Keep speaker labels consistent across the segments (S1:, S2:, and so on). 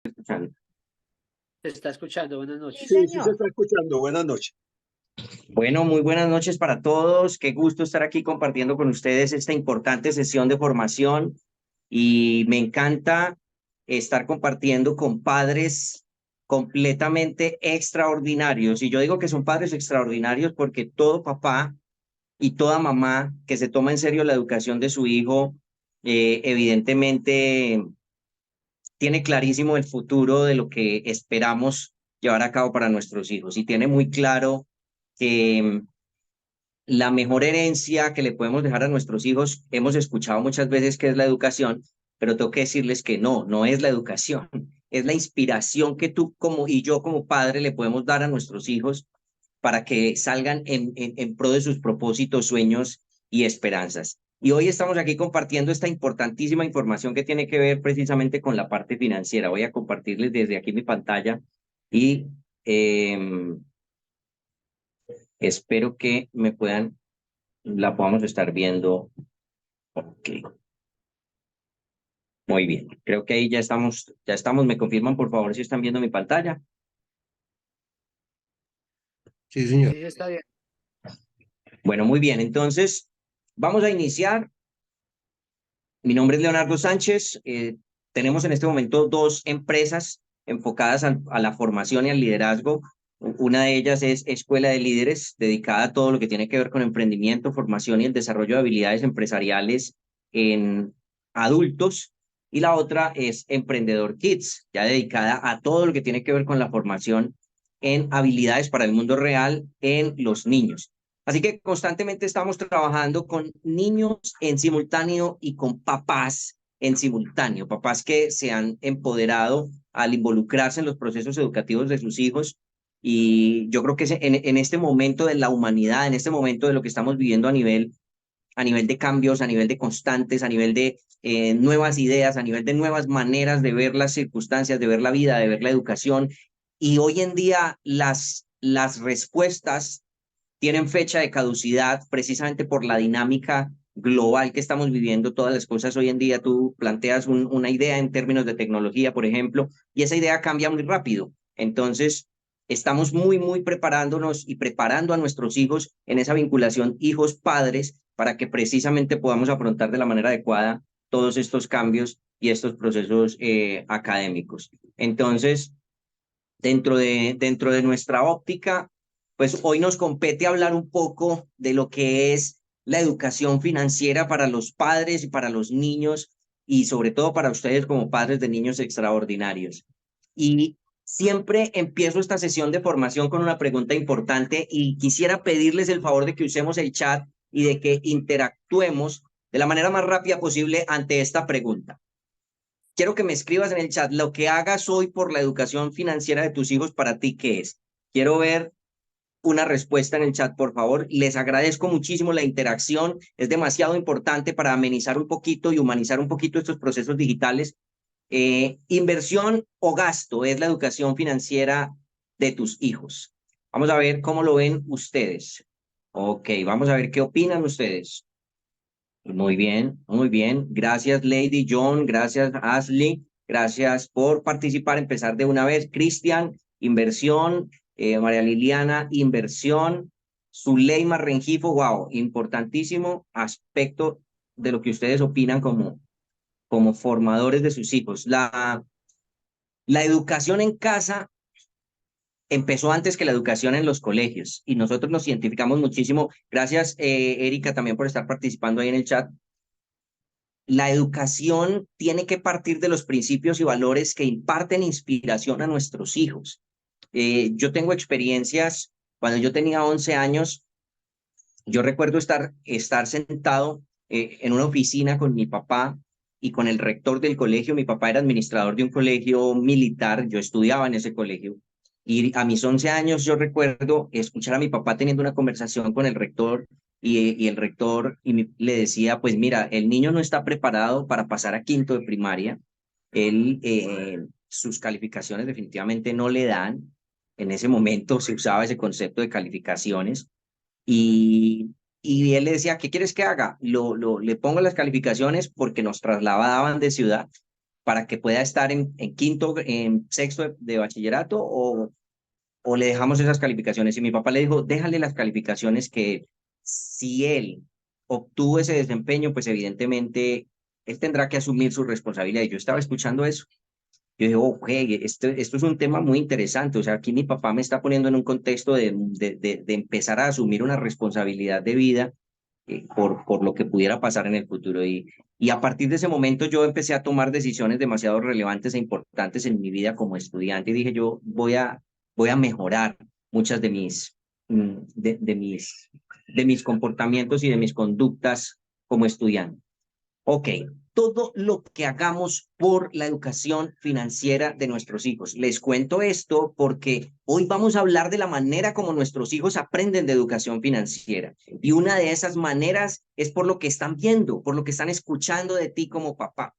S1: Escuchando.
S2: Se está escuchando, buenas
S3: Sí,
S2: noches.
S4: Sí, sí se
S3: señor.
S4: está escuchando. Buenas noches.
S1: Bueno, muy buenas noches para todos. Qué gusto estar aquí compartiendo con ustedes esta importante sesión de formación y me encanta estar compartiendo con padres completamente extraordinarios. Y yo digo que son padres extraordinarios porque todo papá y toda mamá que se toma en serio la educación de su hijo, evidentemente tiene clarísimo el futuro de lo que esperamos llevar a cabo para nuestros hijos y tiene muy claro que la mejor herencia que le podemos dejar a nuestros hijos, hemos escuchado muchas veces que es la educación, pero tengo que decirles que no es la educación, es la inspiración que tú como y yo como padre le podemos dar a nuestros hijos para que salgan en pro de sus propósitos, sueños y esperanzas. Y hoy estamos aquí compartiendo esta importantísima información que tiene que ver precisamente con la parte financiera. Voy a compartirles desde aquí mi pantalla y espero que la podamos estar viendo. Ok, muy bien. Creo que ahí ya estamos. Me confirman, por favor, si están viendo mi pantalla.
S4: Sí, señor.
S2: Sí, está bien.
S1: Bueno, muy bien. Entonces, vamos a iniciar. Mi nombre es Leonardo Sánchez. Tenemos en este momento dos empresas enfocadas a la formación y al liderazgo. Una de ellas es Escuela de Líderes, dedicada a todo lo que tiene que ver con emprendimiento, formación y el desarrollo de habilidades empresariales en adultos. Y la otra es Emprendedor Kids, ya dedicada a todo lo que tiene que ver con la formación en habilidades para el mundo real en los niños. Así que constantemente estamos trabajando con niños en simultáneo y con papás en simultáneo, papás que se han empoderado al involucrarse en los procesos educativos de sus hijos. Y yo creo que en este momento de la humanidad, en este momento de lo que estamos viviendo a nivel de cambios, a nivel de constantes, a nivel de nuevas ideas, a nivel de nuevas maneras de ver las circunstancias, de ver la vida, de ver la educación. Y hoy en día las respuestas tienen fecha de caducidad precisamente por la dinámica global que estamos viviendo. Todas las cosas hoy en día, tú planteas una idea en términos de tecnología, por ejemplo, y esa idea cambia muy rápido. Entonces, estamos muy preparándonos y preparando a nuestros hijos en esa vinculación hijos-padres para que precisamente podamos afrontar de la manera adecuada todos estos cambios y estos procesos académicos. Entonces, dentro de nuestra óptica, pues hoy nos compete hablar un poco de lo que es la educación financiera para los padres y para los niños y sobre todo para ustedes como padres de niños extraordinarios. Y siempre empiezo esta sesión de formación con una pregunta importante y quisiera pedirles el favor de que usemos el chat y de que interactuemos de la manera más rápida posible ante esta pregunta. Quiero que me escribas en el chat lo que hagas hoy por la educación financiera de tus hijos, para ti, ¿qué es? Quiero ver una respuesta en el chat, por favor. Les agradezco muchísimo la interacción. Es demasiado importante para amenizar un poquito y humanizar un poquito estos procesos digitales. Inversión o gasto es la educación financiera de tus hijos. Vamos a ver cómo lo ven ustedes. Ok, vamos a ver qué opinan ustedes. Muy bien, muy bien. Gracias, Lady John. Gracias, Ashley. Gracias por participar. Empezar de una vez. Cristian, inversión. María Liliana, inversión. Zuleima Rengifo, wow, importantísimo aspecto de lo que ustedes opinan como formadores de sus hijos. La educación en casa empezó antes que la educación en los colegios y nosotros nos identificamos muchísimo. Gracias, Erika, también por estar participando ahí en el chat. La educación tiene que partir de los principios y valores que imparten inspiración a nuestros hijos. Yo tengo experiencias, cuando yo tenía 11 años, yo recuerdo estar sentado en una oficina con mi papá y con el rector del colegio. Mi papá era administrador de un colegio militar, yo estudiaba en ese colegio. Y a mis 11 años yo recuerdo escuchar a mi papá teniendo una conversación con el rector y el rector le decía, pues mira, el niño no está preparado para pasar a quinto de primaria. Sus calificaciones definitivamente no le dan. En ese momento se usaba ese concepto de calificaciones y, y él le decía, ¿qué quieres que haga? Le pongo las calificaciones porque nos trasladaban de ciudad para que pueda estar en quinto, en sexto de bachillerato o le dejamos esas calificaciones? Y mi papá le dijo, déjale las calificaciones que si él obtuvo ese desempeño, pues evidentemente él tendrá que asumir su responsabilidad. Y yo estaba escuchando eso. Yo dije, ok, esto es un tema muy interesante. O sea, aquí mi papá me está poniendo en un contexto de empezar a asumir una responsabilidad de vida por lo que pudiera pasar en el futuro. Y a partir de ese momento yo empecé a tomar decisiones demasiado relevantes e importantes en mi vida como estudiante y dije, yo voy a mejorar muchas de mis comportamientos y de mis conductas como estudiante. Ok, todo lo que hagamos por la educación financiera de nuestros hijos. Les cuento esto porque hoy vamos a hablar de la manera como nuestros hijos aprenden de educación financiera. Y una de esas maneras es por lo que están viendo, por lo que están escuchando de ti como papá.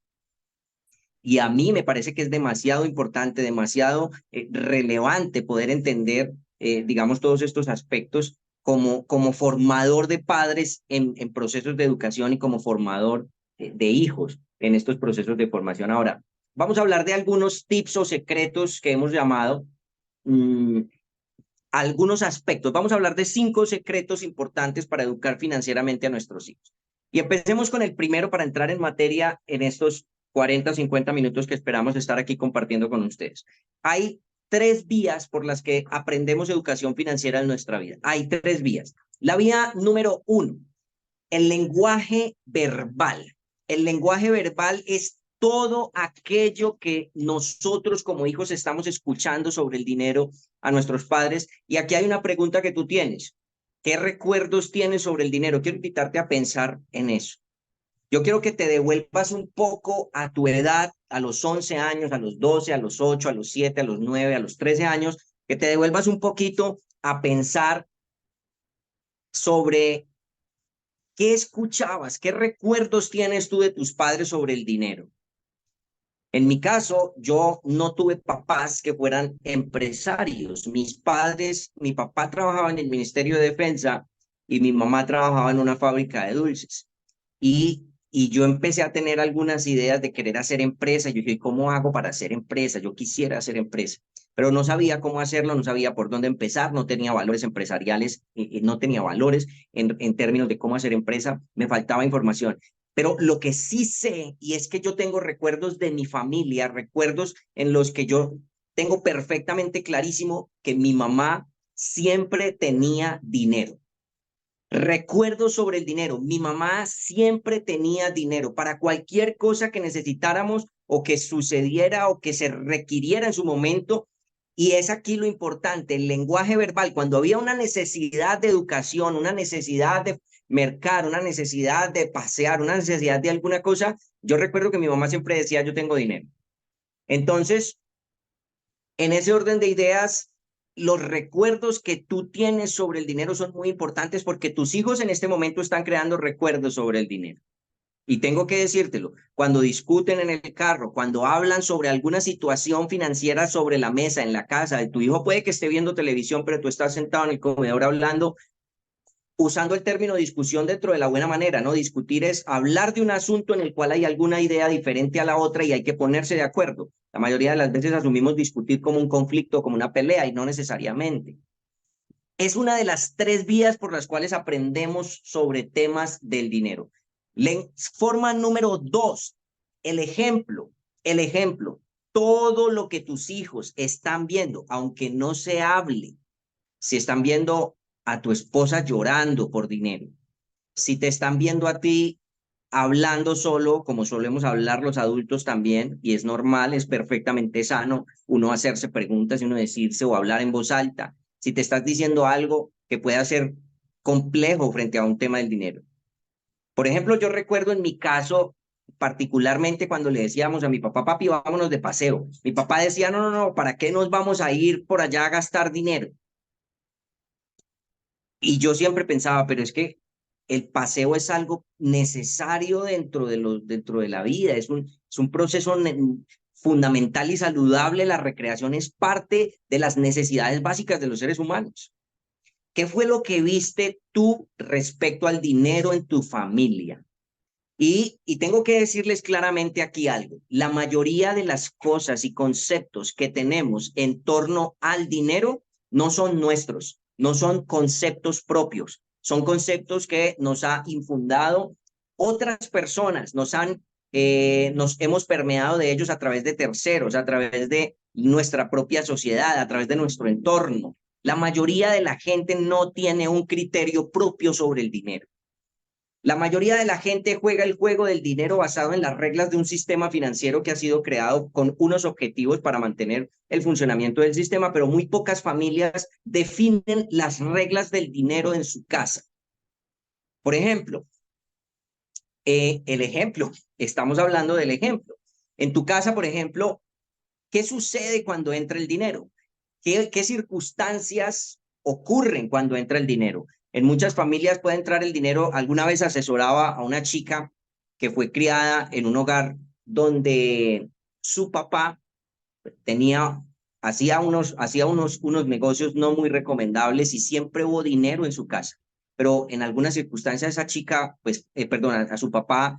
S1: Y a mí me parece que es demasiado importante, demasiado relevante poder entender, digamos, todos estos aspectos como formador de padres en procesos de educación y como formador de hijos en estos procesos de formación. Ahora, vamos a hablar de algunos tips o secretos que hemos llamado algunos aspectos. Vamos a hablar de 5 secretos importantes para educar financieramente a nuestros hijos. Y empecemos con el primero para entrar en materia en estos 40 o 50 minutos que esperamos estar aquí compartiendo con ustedes. Hay 3 vías por las que aprendemos educación financiera en nuestra vida. Hay 3 vías. La vía número 1, el lenguaje verbal. El lenguaje verbal es todo aquello que nosotros como hijos estamos escuchando sobre el dinero a nuestros padres. Y aquí hay una pregunta que tú tienes. ¿Qué recuerdos tienes sobre el dinero? Quiero invitarte a pensar en eso. Yo quiero que te devuelvas un poco a tu edad, a los 11 años, a los 12, a los 8, a los 7, a los 9, a los 13 años, que te devuelvas un poquito a pensar sobre qué escuchabas, qué recuerdos tienes tú de tus padres sobre el dinero. En mi caso, yo no tuve papás que fueran empresarios. Mis padres, mi papá trabajaba en el Ministerio de Defensa y mi mamá trabajaba en una fábrica de dulces. Y yo empecé a tener algunas ideas de querer hacer empresa. Yo dije, ¿cómo hago para hacer empresa? Yo quisiera hacer empresa, pero no sabía cómo hacerlo, no sabía por dónde empezar, no tenía valores empresariales, no tenía valores en términos de cómo hacer empresa, me faltaba información. Pero lo que sí sé, y es que yo tengo recuerdos de mi familia, recuerdos en los que yo tengo perfectamente clarísimo que mi mamá siempre tenía dinero. Recuerdos sobre el dinero. Mi mamá siempre tenía dinero para cualquier cosa que necesitáramos o que sucediera o que se requiriera en su momento. Y es aquí lo importante, el lenguaje verbal. Cuando había una necesidad de educación, una necesidad de mercar, una necesidad de pasear, una necesidad de alguna cosa, yo recuerdo que mi mamá siempre decía, yo tengo dinero. Entonces, en ese orden de ideas, los recuerdos que tú tienes sobre el dinero son muy importantes porque tus hijos en este momento están creando recuerdos sobre el dinero. Y tengo que decírtelo, cuando discuten en el carro, cuando hablan sobre alguna situación financiera sobre la mesa, en la casa, de tu hijo puede que esté viendo televisión, pero tú estás sentado en el comedor hablando, usando el término discusión dentro de la buena manera, ¿no? Discutir es hablar de un asunto en el cual hay alguna idea diferente a la otra y hay que ponerse de acuerdo. La mayoría de las veces asumimos discutir como un conflicto, como una pelea, y no necesariamente. Es una de las 3 vías por las cuales aprendemos sobre temas del dinero. Forma número 2, el ejemplo. El ejemplo. Todo lo que tus hijos están viendo, aunque no se hable, si están viendo a tu esposa llorando por dinero, si te están viendo a ti hablando solo, como solemos hablar los adultos también, y es normal, es perfectamente sano uno hacerse preguntas y uno decirse o hablar en voz alta, si te estás diciendo algo que pueda ser complejo frente a un tema del dinero. Por ejemplo, yo recuerdo en mi caso, particularmente cuando le decíamos a mi papá, papi, vámonos de paseo. Mi papá decía, no, no, no, ¿para qué nos vamos a ir por allá a gastar dinero? Y yo siempre pensaba, pero es que el paseo es algo necesario dentro de la vida, es un proceso fundamental y saludable. La recreación es parte de las necesidades básicas de los seres humanos. ¿Qué fue lo que viste tú respecto al dinero en tu familia? Y tengo que decirles claramente aquí algo. La mayoría de las cosas y conceptos que tenemos en torno al dinero no son nuestros, no son conceptos propios, son conceptos que nos ha infundado otras personas, nos hemos permeado de ellos a través de terceros, a través de nuestra propia sociedad, a través de nuestro entorno. La mayoría de la gente no tiene un criterio propio sobre el dinero. La mayoría de la gente juega el juego del dinero basado en las reglas de un sistema financiero que ha sido creado con unos objetivos para mantener el funcionamiento del sistema, pero muy pocas familias definen las reglas del dinero en su casa. Por ejemplo, estamos hablando del ejemplo. En tu casa, por ejemplo, ¿qué sucede cuando entra el dinero? ¿Qué circunstancias ocurren cuando entra el dinero? En muchas familias puede entrar el dinero. Alguna vez asesoraba a una chica que fue criada en un hogar donde su papá hacía unos negocios no muy recomendables y siempre hubo dinero en su casa. Pero en algunas circunstancias esa chica, pues, perdón, a su papá,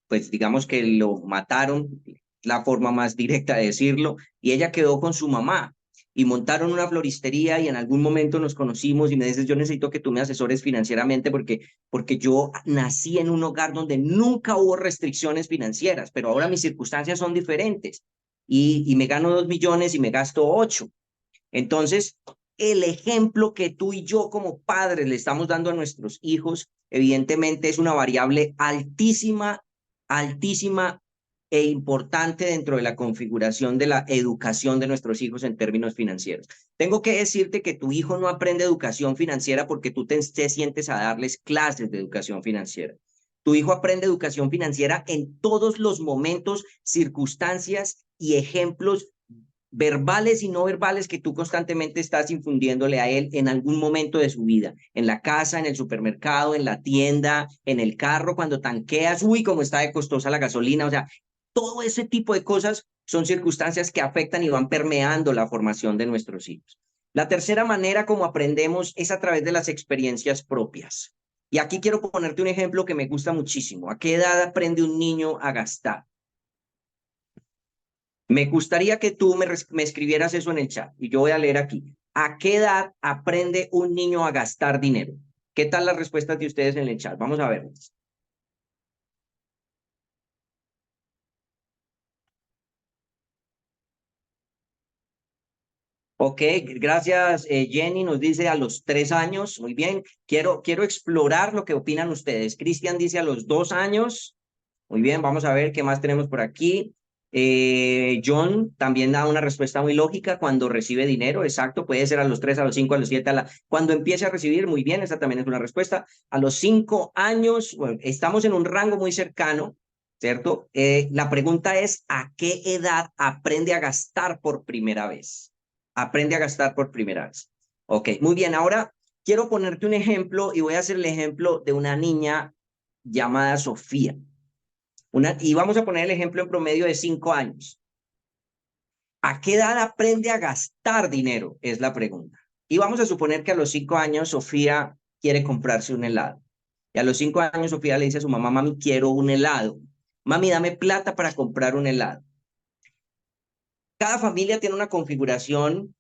S1: pues digamos que lo mataron, la forma más directa de decirlo, y ella quedó con su mamá y montaron una floristería y en algún momento nos conocimos y me dices, yo necesito que tú me asesores financieramente porque yo nací en un hogar donde nunca hubo restricciones financieras, pero ahora mis circunstancias son diferentes y me gano 2 millones y me gasto 8. Entonces, el ejemplo que tú y yo como padres le estamos dando a nuestros hijos, evidentemente es una variable altísima, altísima e importante dentro de la configuración de la educación de nuestros hijos en términos financieros. Tengo que decirte que tu hijo no aprende educación financiera porque tú te sientes a darles clases de educación financiera. Tu hijo aprende educación financiera en todos los momentos, circunstancias y ejemplos verbales y no verbales que tú constantemente estás infundiéndole a él en algún momento de su vida, en la casa, en el supermercado, en la tienda, en el carro, cuando tanqueas, uy, cómo está de costosa la gasolina, o sea, todo ese tipo de cosas son circunstancias que afectan y van permeando la formación de nuestros hijos. La tercera manera como aprendemos es a través de las experiencias propias. Y aquí quiero ponerte un ejemplo que me gusta muchísimo. ¿A qué edad aprende un niño a gastar? Me gustaría que tú me escribieras eso en el chat y yo voy a leer aquí. ¿A qué edad aprende un niño a gastar dinero? ¿Qué tal las respuestas de ustedes en el chat? Vamos a ver. Ok, gracias Jenny, nos dice a los 3 años, muy bien, quiero explorar lo que opinan ustedes. Cristian dice a los 2 años, muy bien, vamos a ver qué más tenemos por aquí. John también da una respuesta muy lógica cuando recibe dinero, exacto, puede ser a los 3, a los 5, a los 7, cuando empiece a recibir, muy bien, esa también es una respuesta. A los 5 años, bueno, estamos en un rango muy cercano, ¿cierto? La pregunta es, ¿a qué edad aprende a gastar por primera vez? Aprende a gastar por primera vez. Ok, muy bien, ahora quiero ponerte un ejemplo y voy a hacer el ejemplo de una niña llamada Sofía. Y vamos a poner el ejemplo en promedio de 5 años. ¿A qué edad aprende a gastar dinero? Es la pregunta. Y vamos a suponer que a los 5 años Sofía quiere comprarse un helado. Y a los 5 años Sofía le dice a su mamá, mami, quiero un helado. Mami, dame plata para comprar un helado. Cada familia tiene una configuración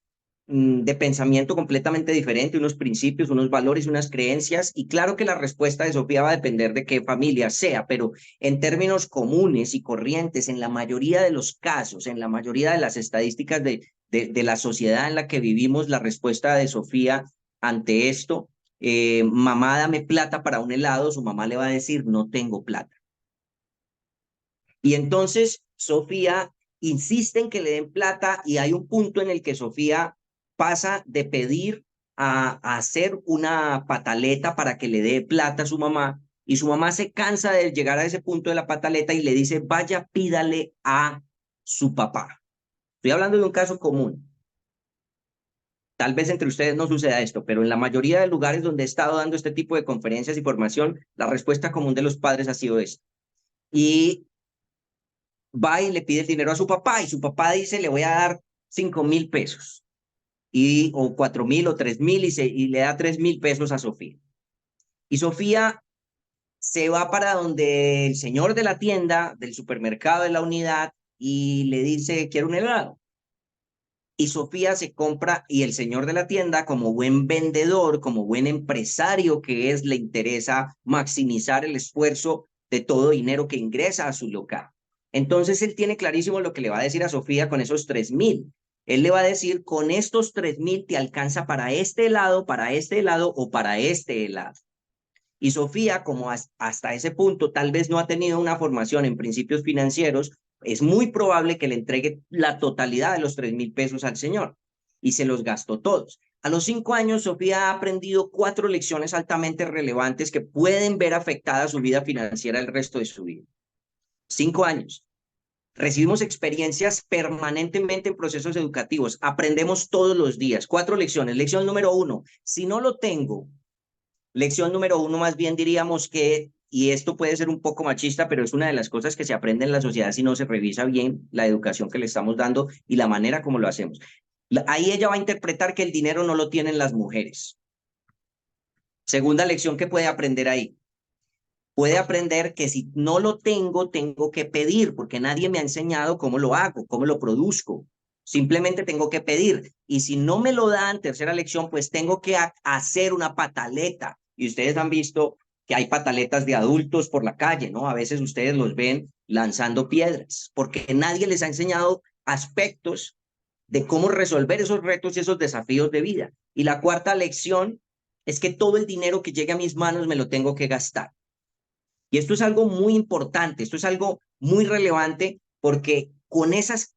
S1: de pensamiento completamente diferente, unos principios, unos valores, unas creencias, y claro que la respuesta de Sofía va a depender de qué familia sea, pero en términos comunes y corrientes, en la mayoría de los casos, en la mayoría de las estadísticas de la sociedad en la que vivimos, la respuesta de Sofía ante esto, mamá, dame plata para un helado, su mamá le va a decir, no tengo plata. Y entonces Sofía insiste en que le den plata y hay un punto en el que Sofía pasa de pedir a hacer una pataleta para que le dé plata a su mamá y su mamá se cansa de llegar a ese punto de la pataleta y le dice, vaya, pídale a su papá. Estoy hablando de un caso común. Tal vez entre ustedes no suceda esto, pero en la mayoría de lugares donde he estado dando este tipo de conferencias y formación, la respuesta común de los padres ha sido esta. Y va y le pide el dinero a su papá y su papá dice, le voy a dar 5,000 pesos o 4,000 o 3,000 y le da 3,000 pesos a Sofía. Y Sofía se va para donde el señor de la tienda, del supermercado, de la unidad, y le dice, quiero un helado. Y Sofía se compra, y el señor de la tienda, como buen vendedor, como buen empresario que es, le interesa maximizar el esfuerzo de todo dinero que ingresa a su local. Entonces él tiene clarísimo lo que le va a decir a Sofía con esos 3.000. Él le va a decir, con estos 3.000 te alcanza para este helado o para este helado. Y Sofía, como hasta ese punto tal vez no ha tenido una formación en principios financieros, es muy probable que le entregue la totalidad de los 3.000 pesos al señor y se los gastó todos. A los 5 años, Sofía ha aprendido 4 lecciones altamente relevantes que pueden ver afectada su vida financiera el resto de su vida. 5 años. Recibimos experiencias permanentemente en procesos educativos. Aprendemos todos los días. 4 lecciones. Lección número 1. Si no lo tengo, lección número 1, más bien diríamos que, y esto puede ser un poco machista, pero es una de las cosas que se aprende en la sociedad si no se revisa bien la educación que le estamos dando y la manera como lo hacemos. Ahí ella va a interpretar que el dinero no lo tienen las mujeres. Segunda lección que puede aprender ahí. Puede aprender que si no lo tengo, tengo que pedir, porque nadie me ha enseñado cómo lo hago, cómo lo produzco. Simplemente tengo que pedir. Y si no me lo dan, tercera lección, pues tengo que hacer una pataleta. Y ustedes han visto que hay pataletas de adultos por la calle, ¿no? A veces ustedes los ven lanzando piedras, porque nadie les ha enseñado aspectos de cómo resolver esos retos y esos desafíos de vida. Y la cuarta lección es que todo el dinero que llegue a mis manos me lo tengo que gastar. Y esto es algo muy importante, esto es algo muy relevante, porque con esas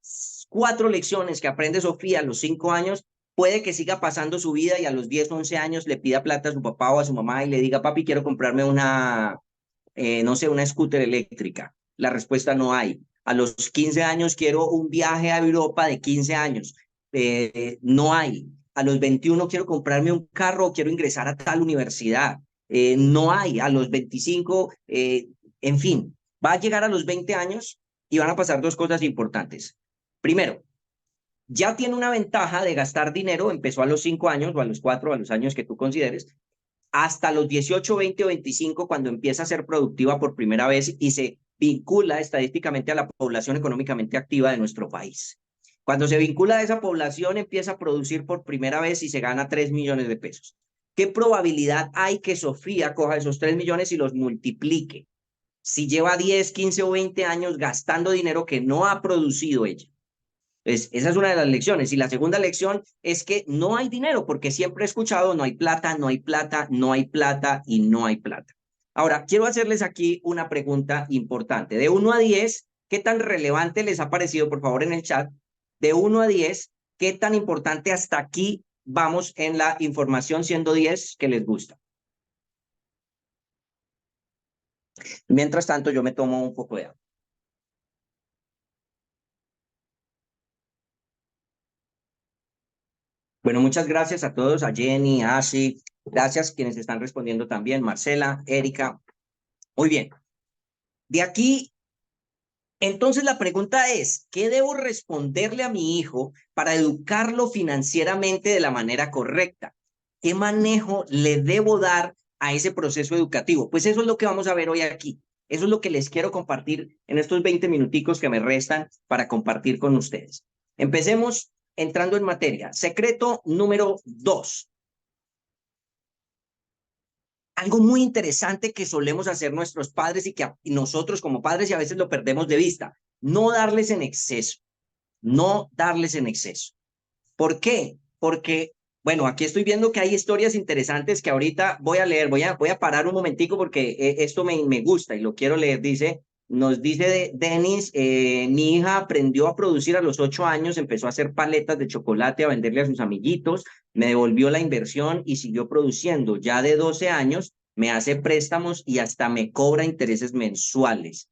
S1: 4 lecciones que aprende Sofía a los 5 años, puede que siga pasando su vida y a los 10, 11 años le pida plata a su papá o a su mamá y le diga, papi, quiero comprarme una, no sé, una scooter eléctrica. La respuesta no hay. A los 15 años quiero un viaje a Europa de 15 años. No hay. A los 21 quiero comprarme un carro o quiero ingresar a tal universidad. No hay. A los 25, en fin, va a llegar a los 20 años y van a pasar 2 cosas importantes. Primero, ya tiene una ventaja de gastar dinero, empezó a los 5 años o a los 4 o a los años que tú consideres, hasta los 18, 20 o 25, cuando empieza a ser productiva por primera vez y se vincula estadísticamente a la población económicamente activa de nuestro país. Cuando se vincula a esa población, empieza a producir por primera vez y se gana 3 millones de pesos. ¿Qué probabilidad hay que Sofía coja esos 3 millones y los multiplique? Si lleva 10, 15 o 20 años gastando dinero que no ha producido ella. Esa es una de las lecciones. Y la segunda lección es que no hay dinero, porque siempre he escuchado no hay plata, no hay plata, no hay plata y no hay plata. Ahora, quiero hacerles aquí una pregunta importante. De 1 a 10, ¿qué tan relevante les ha parecido, por favor, en el chat? De 1 a 10, ¿qué tan importante hasta aquí vamos en la información, siendo 10 que les gusta? Mientras tanto, yo me tomo un poco de agua. Bueno, muchas gracias a todos, a Jenny, a Ashley, gracias quienes están respondiendo también, Marcela, Erika. Muy bien. De aquí, entonces la pregunta es, ¿qué debo responderle a mi hijo para educarlo financieramente de la manera correcta? ¿Qué manejo le debo dar a ese proceso educativo? Pues eso es lo que vamos a ver hoy aquí. Eso es lo que les quiero compartir en estos 20 minuticos que me restan para compartir con ustedes. Empecemos entrando en materia. Secreto número 2. Algo muy interesante que solemos hacer nuestros padres y que nosotros como padres y a veces lo perdemos de vista. No darles en exceso. No darles en exceso. ¿Por qué? Porque, bueno, aquí estoy viendo que hay historias interesantes que ahorita voy a leer. Voy a parar un momentico porque esto me gusta y lo quiero leer. Nos dice Denis, mi hija aprendió a producir a los 8 años, empezó a hacer paletas de chocolate, a venderle a sus amiguitos, me devolvió la inversión y siguió produciendo. Ya de 12 años me hace préstamos y hasta me cobra intereses mensuales.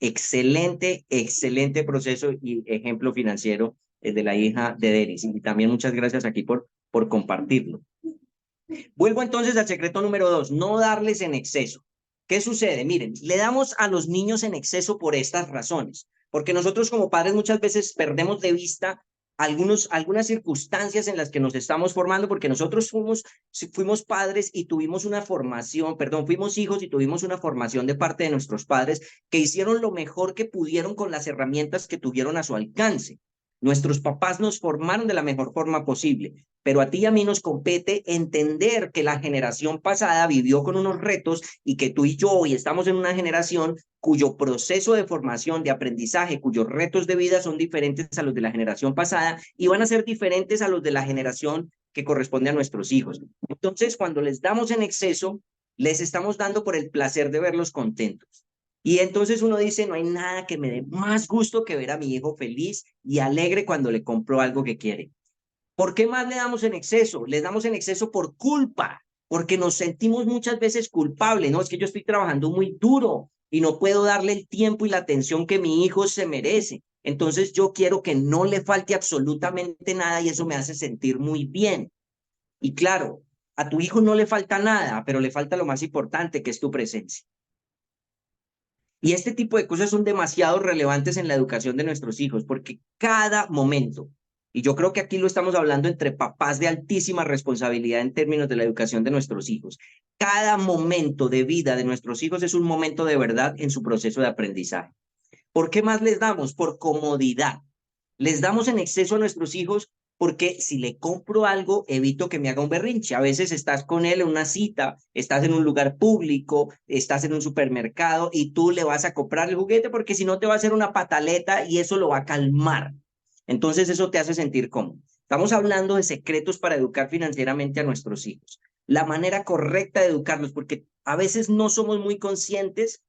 S1: Excelente, excelente proceso y ejemplo financiero de la hija de Denis. Y también muchas gracias aquí por compartirlo. Vuelvo entonces al secreto número 2, no darles en exceso. ¿Qué sucede? Miren, le damos a los niños en exceso por estas razones, porque nosotros como padres muchas veces perdemos de vista algunas circunstancias en las que nos estamos formando, porque nosotros fuimos padres y tuvimos una formación, perdón, fuimos hijos y tuvimos una formación de parte de nuestros padres que hicieron lo mejor que pudieron con las herramientas que tuvieron a su alcance. Nuestros papás nos formaron de la mejor forma posible, pero a ti y a mí nos compete entender que la generación pasada vivió con unos retos y que tú y yo hoy estamos en una generación cuyo proceso de formación, de aprendizaje, cuyos retos de vida son diferentes a los de la generación pasada y van a ser diferentes a los de la generación que corresponde a nuestros hijos. Entonces, cuando les damos en exceso, les estamos dando por el placer de verlos contentos. Y entonces uno dice, no hay nada que me dé más gusto que ver a mi hijo feliz y alegre cuando le compro algo que quiere. ¿Por qué más le damos en exceso? Le damos en exceso por culpa, porque nos sentimos muchas veces culpables, ¿no? Es que yo estoy trabajando muy duro y no puedo darle el tiempo y la atención que mi hijo se merece. Entonces yo quiero que no le falte absolutamente nada y eso me hace sentir muy bien. Y claro, a tu hijo no le falta nada, pero le falta lo más importante, que es tu presencia. Y este tipo de cosas son demasiado relevantes en la educación de nuestros hijos, porque cada momento, y yo creo que aquí lo estamos hablando entre papás de altísima responsabilidad en términos de la educación de nuestros hijos, cada momento de vida de nuestros hijos es un momento de verdad en su proceso de aprendizaje. ¿Por qué más les damos? Por comodidad. Les damos en exceso a nuestros hijos porque si le compro algo, evito que me haga un berrinche. A veces estás con él en una cita, estás en un lugar público, estás en un supermercado y tú le vas a comprar el juguete porque si no te va a hacer una pataleta y eso lo va a calmar. Entonces eso te hace sentir cómodo. Estamos hablando de secretos para educar financieramente a nuestros hijos. La manera correcta de educarlos, porque a veces no somos muy conscientes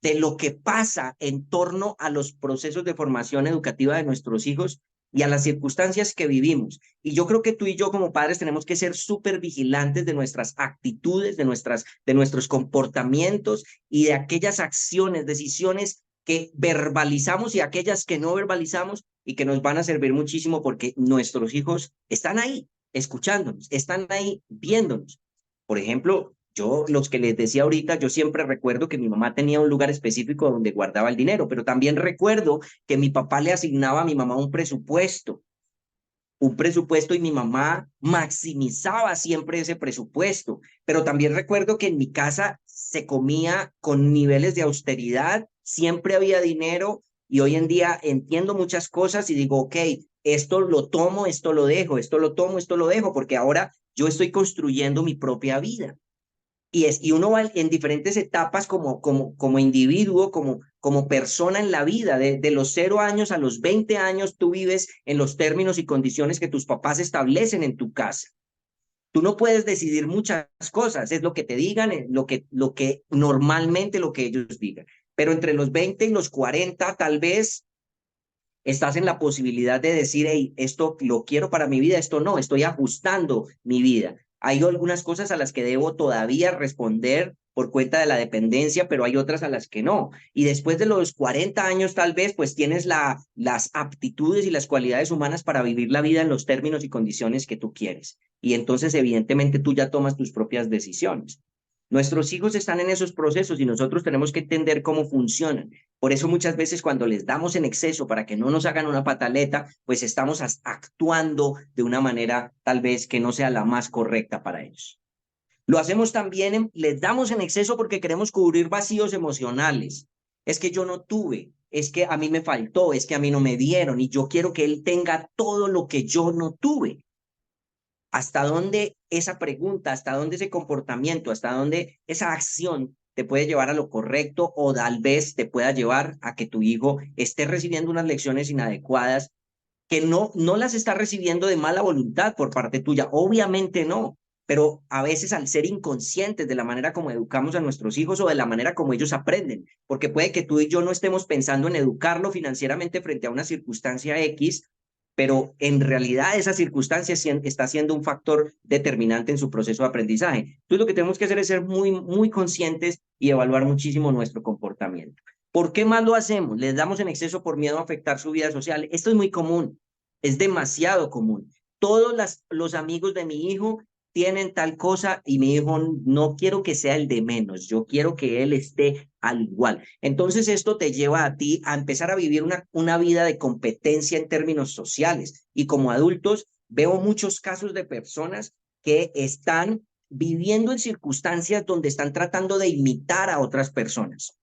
S1: de lo que pasa en torno a los procesos de formación educativa de nuestros hijos y a las circunstancias que vivimos. Y yo creo que tú y yo como padres tenemos que ser súper vigilantes de nuestras actitudes, de nuestros comportamientos y de aquellas acciones, decisiones que verbalizamos y aquellas que no verbalizamos y que nos van a servir muchísimo porque nuestros hijos están ahí escuchándonos, están ahí viéndonos. Por ejemplo, yo, los que les decía ahorita, yo siempre recuerdo que mi mamá tenía un lugar específico donde guardaba el dinero, pero también recuerdo que mi papá le asignaba a mi mamá un presupuesto y mi mamá maximizaba siempre ese presupuesto. Pero también recuerdo que en mi casa se comía con niveles de austeridad, siempre había dinero y hoy en día entiendo muchas cosas y digo, ok, esto lo tomo, esto lo dejo, esto lo tomo, esto lo dejo, porque ahora yo estoy construyendo mi propia vida. Y uno va en diferentes etapas como individuo, como persona en la vida. De los 0 años a los 20 años, tú vives en los términos y condiciones que tus papás establecen en tu casa. Tú no puedes decidir muchas cosas, es lo que te digan, lo que normalmente lo que ellos digan. Pero entre los 20 y los 40, tal vez estás en la posibilidad de decir, hey, esto lo quiero para mi vida, esto no, estoy ajustando mi vida. Hay algunas cosas a las que debo todavía responder por cuenta de la dependencia, pero hay otras a las que no. Y después de los 40 años, tal vez, pues tienes las aptitudes y las cualidades humanas para vivir la vida en los términos y condiciones que tú quieres. Y entonces, evidentemente, tú ya tomas tus propias decisiones. Nuestros hijos están en esos procesos y nosotros tenemos que entender cómo funcionan. Por eso muchas veces cuando les damos en exceso para que no nos hagan una pataleta, pues estamos actuando de una manera tal vez que no sea la más correcta para ellos. Lo hacemos también, les damos en exceso porque queremos cubrir vacíos emocionales. Es que yo no tuve, es que a mí me faltó, es que a mí no me dieron y yo quiero que él tenga todo lo que yo no tuve. ¿Hasta dónde esa pregunta, hasta dónde ese comportamiento, hasta dónde esa acción te puede llevar a lo correcto o tal vez te pueda llevar a que tu hijo esté recibiendo unas lecciones inadecuadas que no las está recibiendo de mala voluntad por parte tuya? Obviamente no, pero a veces al ser inconscientes de la manera como educamos a nuestros hijos o de la manera como ellos aprenden, porque puede que tú y yo no estemos pensando en educarlo financieramente frente a una circunstancia X, pero en realidad esa circunstancia está siendo un factor determinante en su proceso de aprendizaje. Entonces lo que tenemos que hacer es ser muy conscientes y evaluar muchísimo nuestro comportamiento. ¿Por qué más lo hacemos? Les damos en exceso por miedo a afectar su vida social. Esto es muy común, es demasiado común. Todos los amigos de mi hijo tienen tal cosa y mi hijo no quiero que sea el de menos, yo quiero que él esté al igual. Entonces esto te lleva a ti a empezar a vivir una vida de competencia en términos sociales y como adultos veo muchos casos de personas que están viviendo en circunstancias donde están tratando de imitar a otras personas.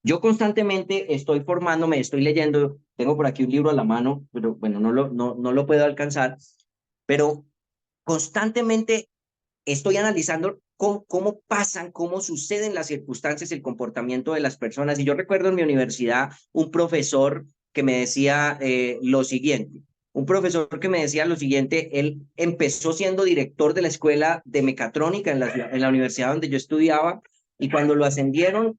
S1: Yo constantemente estoy formándome, estoy leyendo, tengo por aquí un libro a la mano, pero bueno, no lo puedo alcanzar, pero constantemente estoy analizando cómo pasan, cómo suceden las circunstancias, el comportamiento de las personas. Y yo recuerdo en mi universidad un profesor que me decía lo siguiente. Un profesor que me decía lo siguiente, él empezó siendo director de la escuela de mecatrónica en la universidad donde yo estudiaba, y cuando lo ascendieron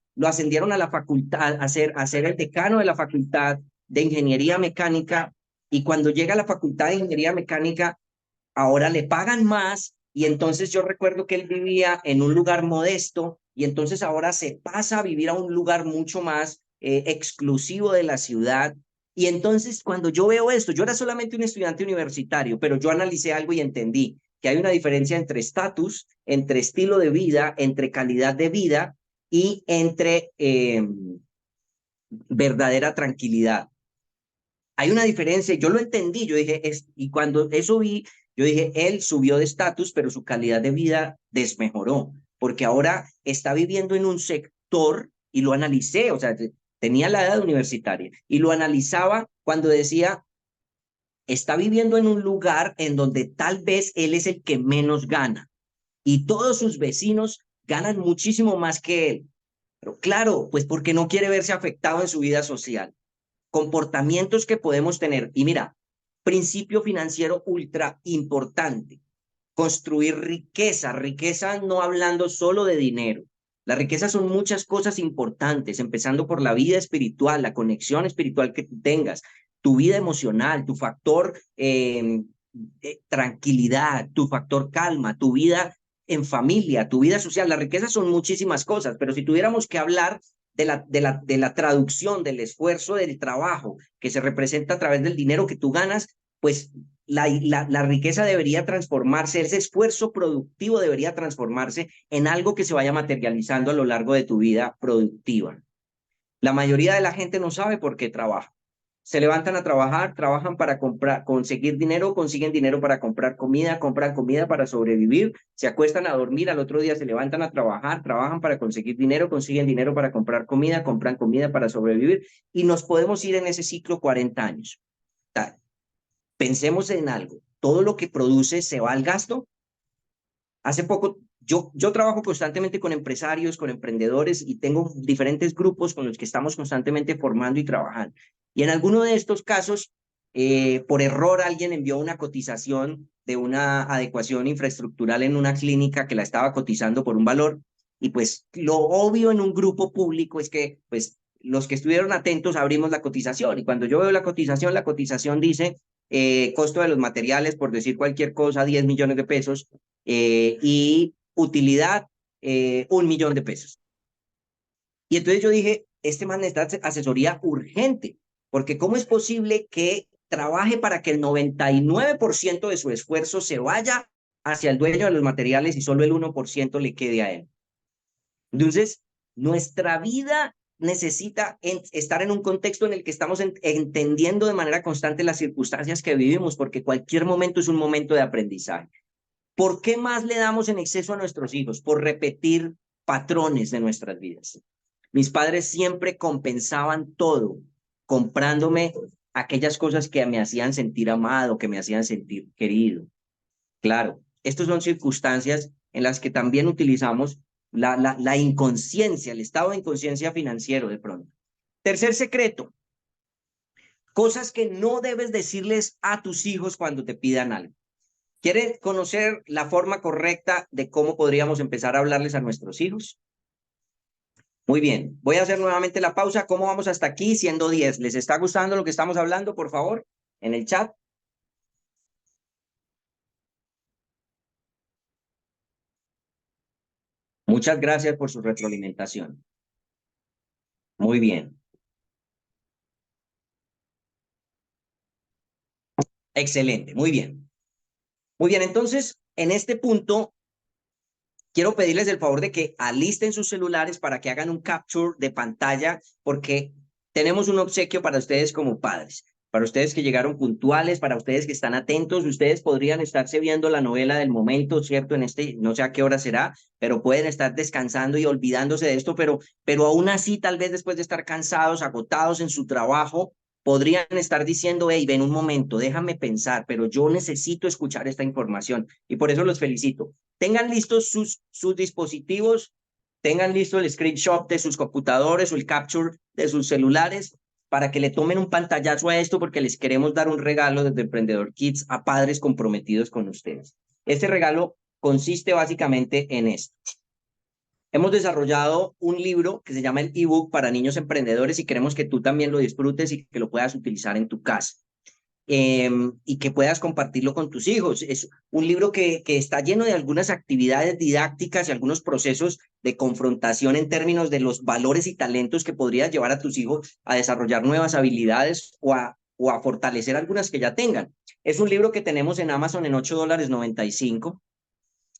S1: a la facultad, a ser el decano de la facultad de ingeniería mecánica, y cuando llega a la facultad de ingeniería mecánica, ahora le pagan más y entonces yo recuerdo que él vivía en un lugar modesto y entonces ahora se pasa a vivir a un lugar mucho más exclusivo de la ciudad. Y entonces cuando yo veo esto, yo era solamente un estudiante universitario, pero yo analicé algo y entendí que hay una diferencia entre estatus, entre estilo de vida, entre calidad de vida y entre verdadera tranquilidad. Hay una diferencia, yo lo entendí, yo dije, y cuando eso vi, yo dije, él subió de estatus, pero su calidad de vida desmejoró, porque ahora está viviendo en un sector, y lo analicé, o sea, tenía la edad universitaria, y lo analizaba cuando decía, está viviendo en un lugar en donde tal vez él es el que menos gana, y todos sus vecinos ganan muchísimo más que él. Pero claro, pues porque no quiere verse afectado en su vida social, comportamientos que podemos tener. Y mira, principio financiero ultra importante, construir riqueza, riqueza no hablando solo de dinero. La riqueza son muchas cosas importantes, empezando por la vida espiritual, la conexión espiritual que tú tengas, tu vida emocional, tu factor tranquilidad, tu factor calma, tu vida en familia, tu vida social. La riqueza son muchísimas cosas, pero si tuviéramos que hablar de la traducción, del esfuerzo, del trabajo que se representa a través del dinero que tú ganas, pues la riqueza debería transformarse, ese esfuerzo productivo debería transformarse en algo que se vaya materializando a lo largo de tu vida productiva. La mayoría de la gente no sabe por qué trabaja. Se levantan a trabajar, trabajan para conseguir dinero, consiguen dinero para comprar comida, compran comida para sobrevivir, se acuestan a dormir, al otro día se levantan a trabajar, trabajan para conseguir dinero, consiguen dinero para comprar comida, compran comida para sobrevivir, y nos podemos ir en ese ciclo 40 años. Pensemos en algo, todo lo que produce se va al gasto. Hace poco, yo trabajo constantemente con empresarios, con emprendedores y tengo diferentes grupos con los que estamos constantemente formando y trabajando. Y en alguno de estos casos, por error, alguien envió una cotización de una adecuación infraestructural en una clínica que la estaba cotizando por un valor. Y pues lo obvio en un grupo público es que pues los que estuvieron atentos abrimos la cotización. Y cuando yo veo la cotización dice costo de los materiales, por decir cualquier cosa, 10 millones de pesos, y utilidad, 1 millón de pesos. Y entonces yo dije, este man necesita asesoría urgente, porque ¿cómo es posible que trabaje para que el 99% de su esfuerzo se vaya hacia el dueño de los materiales y solo el 1% le quede a él? Entonces, nuestra vida necesita estar en un contexto en el que estamos entendiendo de manera constante las circunstancias que vivimos, porque cualquier momento es un momento de aprendizaje. ¿Por qué más le damos en exceso a nuestros hijos? Por repetir patrones de nuestras vidas. Mis padres siempre compensaban todo comprándome aquellas cosas que me hacían sentir amado, que me hacían sentir querido. Claro, estas son circunstancias en las que también utilizamos la inconsciencia, el estado de inconsciencia financiero de pronto. Tercer secreto, cosas que no debes decirles a tus hijos cuando te pidan algo. ¿Quieren conocer la forma correcta de cómo podríamos empezar a hablarles a nuestros hijos? Muy bien, voy a hacer nuevamente la pausa. ¿Cómo vamos hasta aquí? Siendo 10. ¿Les está gustando lo que estamos hablando, por favor? En el chat. Muchas gracias por su retroalimentación. Muy bien. Excelente, muy bien. Muy bien, entonces, en este punto, quiero pedirles el favor de que alisten sus celulares para que hagan un capture de pantalla, porque tenemos un obsequio para ustedes como padres, para ustedes que llegaron puntuales, para ustedes que están atentos. Ustedes podrían estarse viendo la novela del momento, ¿cierto? No sé a qué hora será, pero pueden estar descansando y olvidándose de esto, pero aún así, tal vez después de estar cansados, agotados en su trabajo, podrían estar diciendo, hey, ven un momento, déjame pensar, pero yo necesito escuchar esta información, y por eso los felicito. Tengan listos sus dispositivos, tengan listo el screenshot de sus computadores o el capture de sus celulares para que le tomen un pantallazo a esto, porque les queremos dar un regalo desde Emprendedor Kids a padres comprometidos con ustedes. Este regalo consiste básicamente en esto. Hemos desarrollado un libro que se llama el ebook para niños emprendedores y queremos que tú también lo disfrutes y que lo puedas utilizar en tu casa. Y que puedas compartirlo con tus hijos. Es un libro que está lleno de algunas actividades didácticas y algunos procesos de confrontación en términos de los valores y talentos que podrías llevar a tus hijos a desarrollar nuevas habilidades o a fortalecer algunas que ya tengan. Es un libro que tenemos en Amazon en $8.95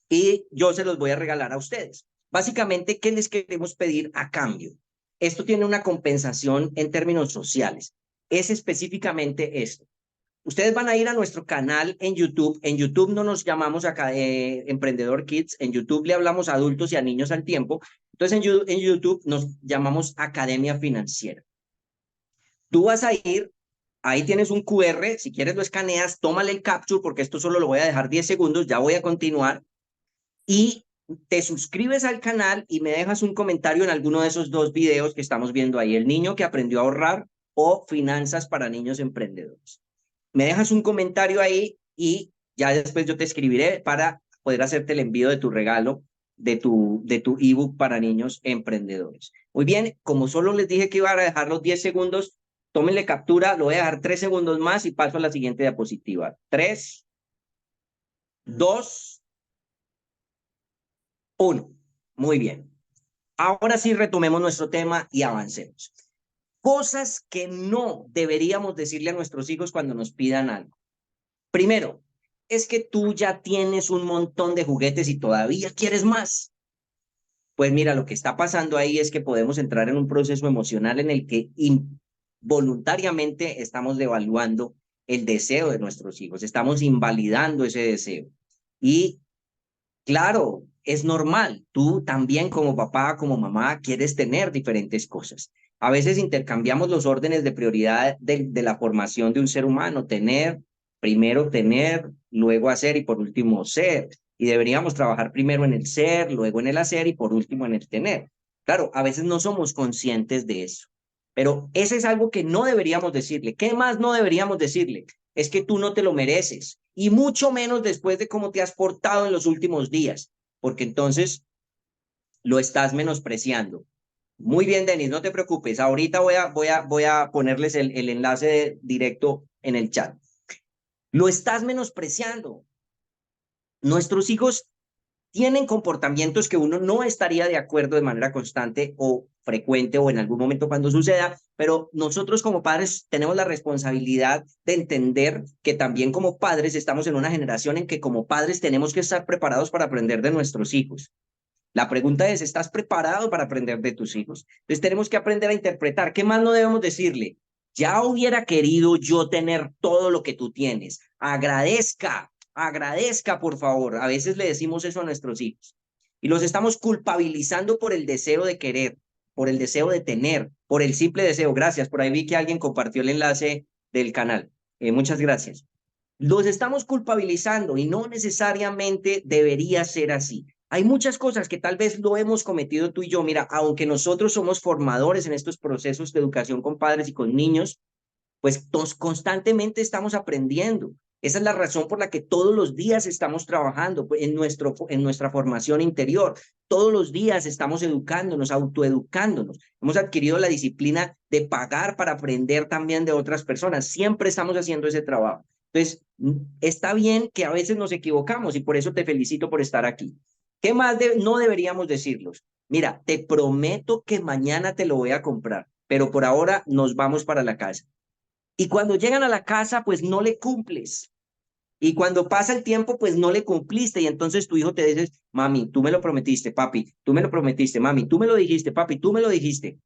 S1: y yo se los voy a regalar a ustedes. Básicamente, ¿qué les queremos pedir a cambio? Esto tiene una compensación en términos sociales. Es específicamente esto. Ustedes van a ir a nuestro canal en YouTube. En YouTube no nos llamamos acá Emprendedor Kids. En YouTube le hablamos a adultos y a niños al tiempo. Entonces en YouTube nos llamamos Academia Financiera. Tú vas a ir, ahí tienes un QR. Si quieres lo escaneas, tómale el capture porque esto solo lo voy a dejar 10 segundos. Ya voy a continuar. Y te suscribes al canal y me dejas un comentario en alguno de esos dos videos que estamos viendo ahí. El niño que aprendió a ahorrar o finanzas para niños emprendedores. Me dejas un comentario ahí y ya después yo te escribiré para poder hacerte el envío de tu regalo, de tu ebook para niños emprendedores. Muy bien, como solo les dije que iba a dejar los 10 segundos, tómenle captura, lo voy a dejar 3 segundos más y paso a la siguiente diapositiva. 3, 2, 1. Muy bien. Ahora sí retomemos nuestro tema y avancemos. Cosas que no deberíamos decirle a nuestros hijos cuando nos pidan algo. Primero, es que tú ya tienes un montón de juguetes y todavía quieres más. Pues mira, lo que está pasando ahí es que podemos entrar en un proceso emocional en el que involuntariamente estamos devaluando el deseo de nuestros hijos, estamos invalidando ese deseo. Y claro, es normal, tú también como papá, como mamá, quieres tener diferentes cosas. A veces intercambiamos los órdenes de prioridad de la formación de un ser humano, primero tener, luego hacer y por último ser. Y deberíamos trabajar primero en el ser, luego en el hacer y por último en el tener. Claro, a veces no somos conscientes de eso, pero eso es algo que no deberíamos decirle. ¿Qué más no deberíamos decirle? Es que tú no te lo mereces, y mucho menos después de cómo te has portado en los últimos días, porque entonces lo estás menospreciando. Muy bien, Denis, no te preocupes. Ahorita voy a ponerles el enlace directo en el chat. Lo estás menospreciando. Nuestros hijos tienen comportamientos que uno no estaría de acuerdo de manera constante o frecuente o en algún momento cuando suceda, pero nosotros como padres tenemos la responsabilidad de entender que también como padres estamos en una generación en que como padres tenemos que estar preparados para aprender de nuestros hijos. La pregunta es, ¿estás preparado para aprender de tus hijos? Entonces tenemos que aprender a interpretar. ¿Qué más no debemos decirle? Ya hubiera querido yo tener todo lo que tú tienes. Agradezca, agradezca, por favor. A veces le decimos eso a nuestros hijos y los estamos culpabilizando por el deseo de querer, por el deseo de tener, por el simple deseo. Gracias. Por ahí vi que alguien compartió el enlace del canal. Muchas gracias. Los estamos culpabilizando y no necesariamente debería ser así. Hay muchas cosas que tal vez lo hemos cometido tú y yo. Mira, aunque nosotros somos formadores en estos procesos de educación con padres y con niños, pues constantemente estamos aprendiendo. Esa es la razón por la que todos los días estamos trabajando en nuestra formación interior. Todos los días estamos educándonos, autoeducándonos. Hemos adquirido la disciplina de pagar para aprender también de otras personas. Siempre estamos haciendo ese trabajo. Entonces, está bien que a veces nos equivocamos y por eso te felicito por estar aquí. ¿Qué más no deberíamos decirlos? Mira, te prometo que mañana te lo voy a comprar, pero por ahora nos vamos para la casa. Y cuando llegan a la casa, pues no le cumples. Y cuando pasa el tiempo, pues no le cumpliste y entonces tu hijo te dice, mami, tú me lo prometiste, papi, tú me lo prometiste, mami, tú me lo dijiste, papi, tú me lo dijiste.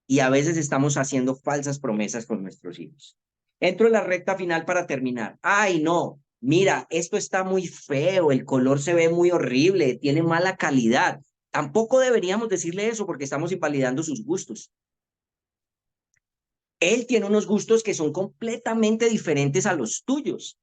S1: Y a veces estamos haciendo falsas promesas con nuestros hijos. Entro en la recta final para terminar. Ay, no, mira, esto está muy feo, el color se ve muy horrible, tiene mala calidad. Tampoco deberíamos decirle eso porque estamos invalidando sus gustos. Él tiene unos gustos que son completamente diferentes a los tuyos.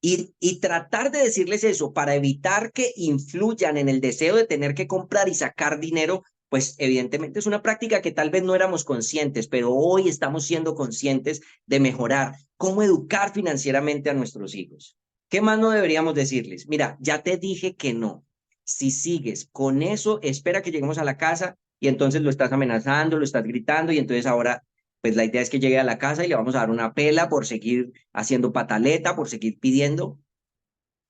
S1: Y tratar de decirles eso para evitar que influyan en el deseo de tener que comprar y sacar dinero, pues evidentemente es una práctica que tal vez no éramos conscientes, pero hoy estamos siendo conscientes de mejorar cómo educar financieramente a nuestros hijos. ¿Qué más no deberíamos decirles? Mira, ya te dije que no. Si sigues con eso, espera que lleguemos a la casa y entonces lo estás amenazando, lo estás gritando y entonces ahora pues la idea es que llegue a la casa y le vamos a dar una pela por seguir haciendo pataleta, por seguir pidiendo.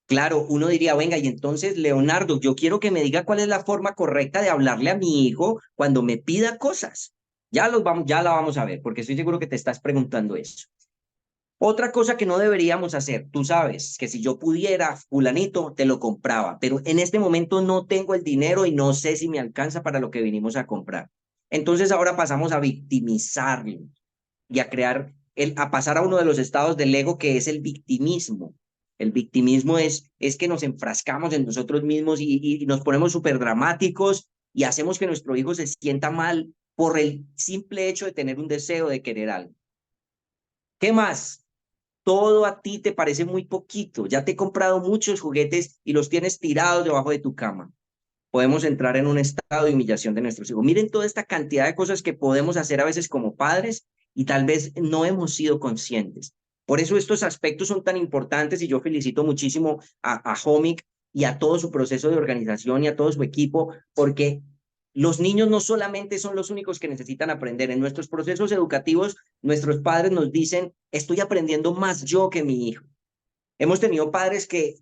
S1: Claro, uno diría, venga, y entonces, Leonardo, yo quiero que me diga cuál es la forma correcta de hablarle a mi hijo cuando me pida cosas. Ya la vamos a ver, porque estoy seguro que te estás preguntando eso. Otra cosa que no deberíamos hacer, tú sabes que si yo pudiera, fulanito, te lo compraba, pero en este momento no tengo el dinero y no sé si me alcanza para lo que vinimos a comprar. Entonces ahora pasamos a victimizarlo y a a pasar a uno de los estados del ego que es el victimismo. El victimismo es que nos enfrascamos en nosotros mismos y nos ponemos súper dramáticos y hacemos que nuestro hijo se sienta mal por el simple hecho de tener un deseo de querer algo. ¿Qué más? Todo a ti te parece muy poquito. Ya te he comprado muchos juguetes y los tienes tirados debajo de tu cama. Podemos entrar en un estado de humillación de nuestros hijos. Miren toda esta cantidad de cosas que podemos hacer a veces como padres y tal vez no hemos sido conscientes. Por eso estos aspectos son tan importantes y yo felicito muchísimo a Homic y a todo su proceso de organización y a todo su equipo, porque los niños no solamente son los únicos que necesitan aprender. En nuestros procesos educativos, nuestros padres nos dicen, estoy aprendiendo más yo que mi hijo. Hemos tenido padres que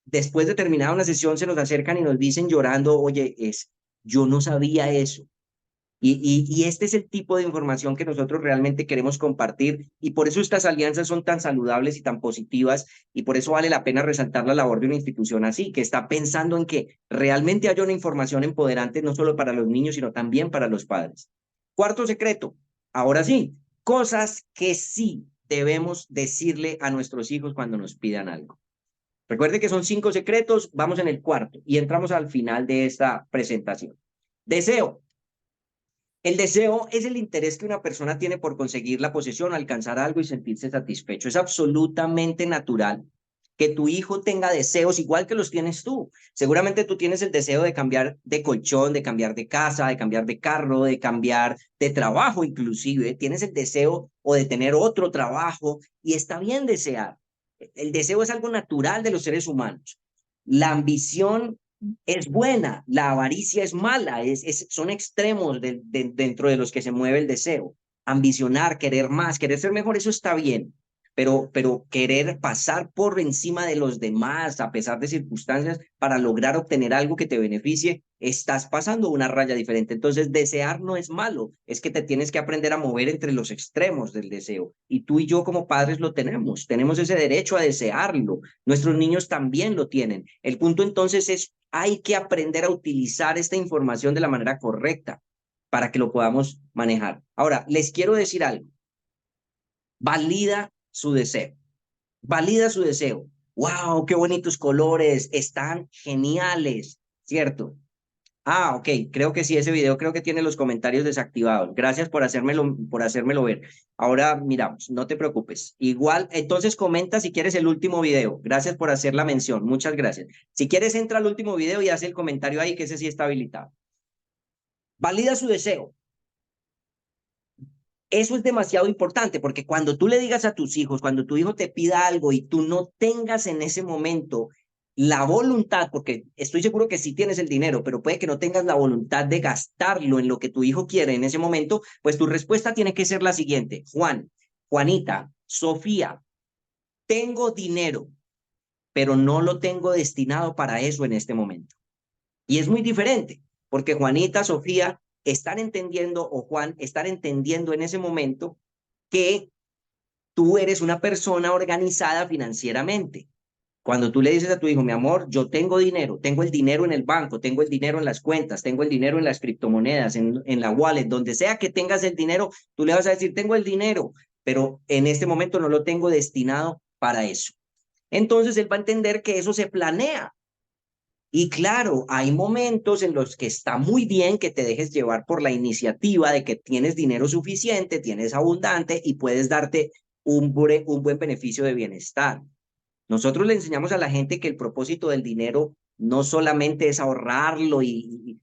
S1: después de terminar una sesión se nos acercan y nos dicen llorando, oye, yo no sabía eso. Y este es el tipo de información que nosotros realmente queremos compartir y por eso estas alianzas son tan saludables y tan positivas y por eso vale la pena resaltar la labor de una institución así, que está pensando en que realmente haya una información empoderante no solo para los niños, sino también para los padres. Cuarto secreto, ahora sí, cosas que sí debemos decirle a nuestros hijos cuando nos pidan algo. Recuerde que son 5 secretos, vamos en el cuarto y entramos al final de esta presentación. Deseo. El deseo es el interés que una persona tiene por conseguir la posesión, alcanzar algo y sentirse satisfecho. Es absolutamente natural que tu hijo tenga deseos igual que los tienes tú. Seguramente tú tienes el deseo de cambiar de colchón, de cambiar de casa, de cambiar de carro, de cambiar de trabajo inclusive. Tienes el deseo o de tener otro trabajo y está bien desear. El deseo es algo natural de los seres humanos. La ambición es buena, la avaricia es mala, son extremos dentro de los que se mueve el deseo. Ambicionar, querer más, querer ser mejor, eso está bien, pero querer pasar por encima de los demás a pesar de circunstancias para lograr obtener algo que te beneficie, estás pasando una raya diferente. Entonces, desear no es malo, es que te tienes que aprender a mover entre los extremos del deseo. Y tú y yo como padres lo tenemos ese derecho a desearlo. Nuestros niños también lo tienen. El punto entonces es, hay que aprender a utilizar esta información de la manera correcta para que lo podamos manejar. Ahora, les quiero decir algo. Valida su deseo. Valida su deseo. ¡Wow! ¡Qué bonitos colores! Están geniales, ¿cierto? Ah, ok, creo que sí, ese video creo que tiene los comentarios desactivados. Gracias por hacérmelo ver. Ahora miramos, no te preocupes. Igual, entonces comenta si quieres el último video. Gracias por hacer la mención, muchas gracias. Si quieres, entra al último video y hace el comentario ahí, que ese sí está habilitado. Valida su deseo. Eso es demasiado importante porque cuando tú le digas a tus hijos, cuando tu hijo te pida algo y tú no tengas en ese momento la voluntad, porque estoy seguro que sí tienes el dinero, pero puede que no tengas la voluntad de gastarlo en lo que tu hijo quiere en ese momento, pues tu respuesta tiene que ser la siguiente. Juan, Juanita, Sofía, tengo dinero, pero no lo tengo destinado para eso en este momento. Y es muy diferente, porque Juanita, Sofía están entendiendo, o Juan, están entendiendo en ese momento que tú eres una persona organizada financieramente. Cuando tú le dices a tu hijo, mi amor, yo tengo dinero, tengo el dinero en el banco, tengo el dinero en las cuentas, tengo el dinero en las criptomonedas, en la wallet, donde sea que tengas el dinero, tú le vas a decir, tengo el dinero, pero en este momento no lo tengo destinado para eso. Entonces él va a entender que eso se planea. Y claro, hay momentos en los que está muy bien que te dejes llevar por la iniciativa de que tienes dinero suficiente, tienes abundante y puedes darte un buen beneficio de bienestar. Nosotros le enseñamos a la gente que el propósito del dinero no solamente es ahorrarlo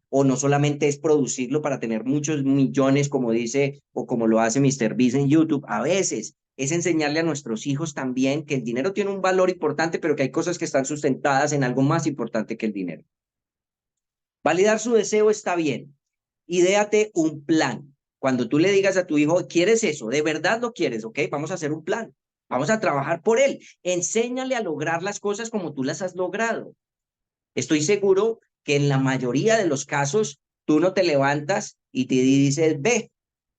S1: o no solamente es producirlo para tener muchos millones, como dice o como lo hace Mr. Beast en YouTube. A veces es enseñarle a nuestros hijos también que el dinero tiene un valor importante, pero que hay cosas que están sustentadas en algo más importante que el dinero. Validar su deseo está bien. Idéate un plan. Cuando tú le digas a tu hijo, ¿quieres eso? ¿De verdad lo quieres? Ok, vamos a hacer un plan. Vamos a trabajar por él. Enséñale a lograr las cosas como tú las has logrado. Estoy seguro que en la mayoría de los casos tú no te levantas y te dices, ve,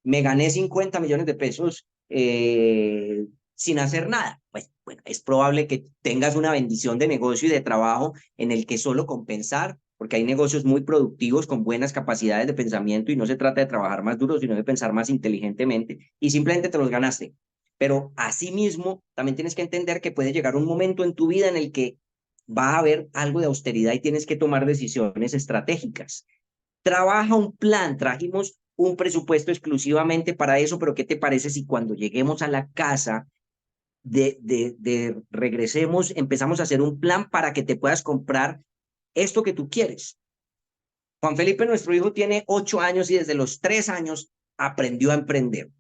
S1: me gané 50 millones de pesos sin hacer nada. Pues bueno, es probable que tengas una bendición de negocio y de trabajo en el que solo compensar, porque hay negocios muy productivos con buenas capacidades de pensamiento y no se trata de trabajar más duro, sino de pensar más inteligentemente y simplemente te los ganaste. Pero asimismo, también tienes que entender que puede llegar un momento en tu vida en el que va a haber algo de austeridad y tienes que tomar decisiones estratégicas. Trabaja un plan, trajimos un presupuesto exclusivamente para eso, pero ¿qué te parece si cuando lleguemos a la casa regresemos, empezamos a hacer un plan para que te puedas comprar esto que tú quieres? Juan Felipe, nuestro hijo, tiene 8 años y desde los 3 años aprendió a emprender.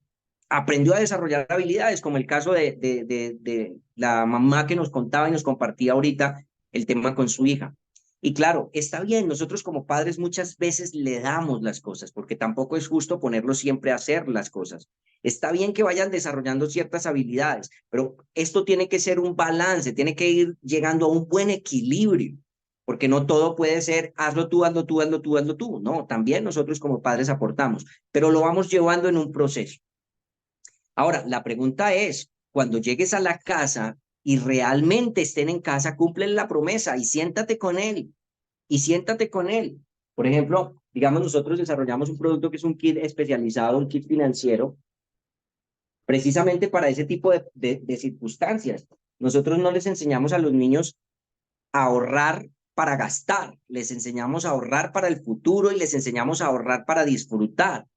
S1: Aprendió a desarrollar habilidades, como el caso de la mamá que nos contaba y nos compartía ahorita el tema con su hija. Y claro, está bien, nosotros como padres muchas veces le damos las cosas, porque tampoco es justo ponerlos siempre a hacer las cosas. Está bien que vayan desarrollando ciertas habilidades, pero esto tiene que ser un balance, tiene que ir llegando a un buen equilibrio, porque no todo puede ser hazlo tú, hazlo tú, hazlo tú, hazlo tú. No, también nosotros como padres aportamos, pero lo vamos llevando en un proceso. Ahora, la pregunta es, cuando llegues a la casa y realmente estén en casa, cumplen la promesa y siéntate con él, y siéntate con él. Por ejemplo, digamos, nosotros desarrollamos un producto que es un kit especializado, un kit financiero, precisamente para ese tipo de circunstancias. Nosotros no les enseñamos a los niños a ahorrar para gastar, les enseñamos a ahorrar para el futuro y les enseñamos a ahorrar para disfrutar,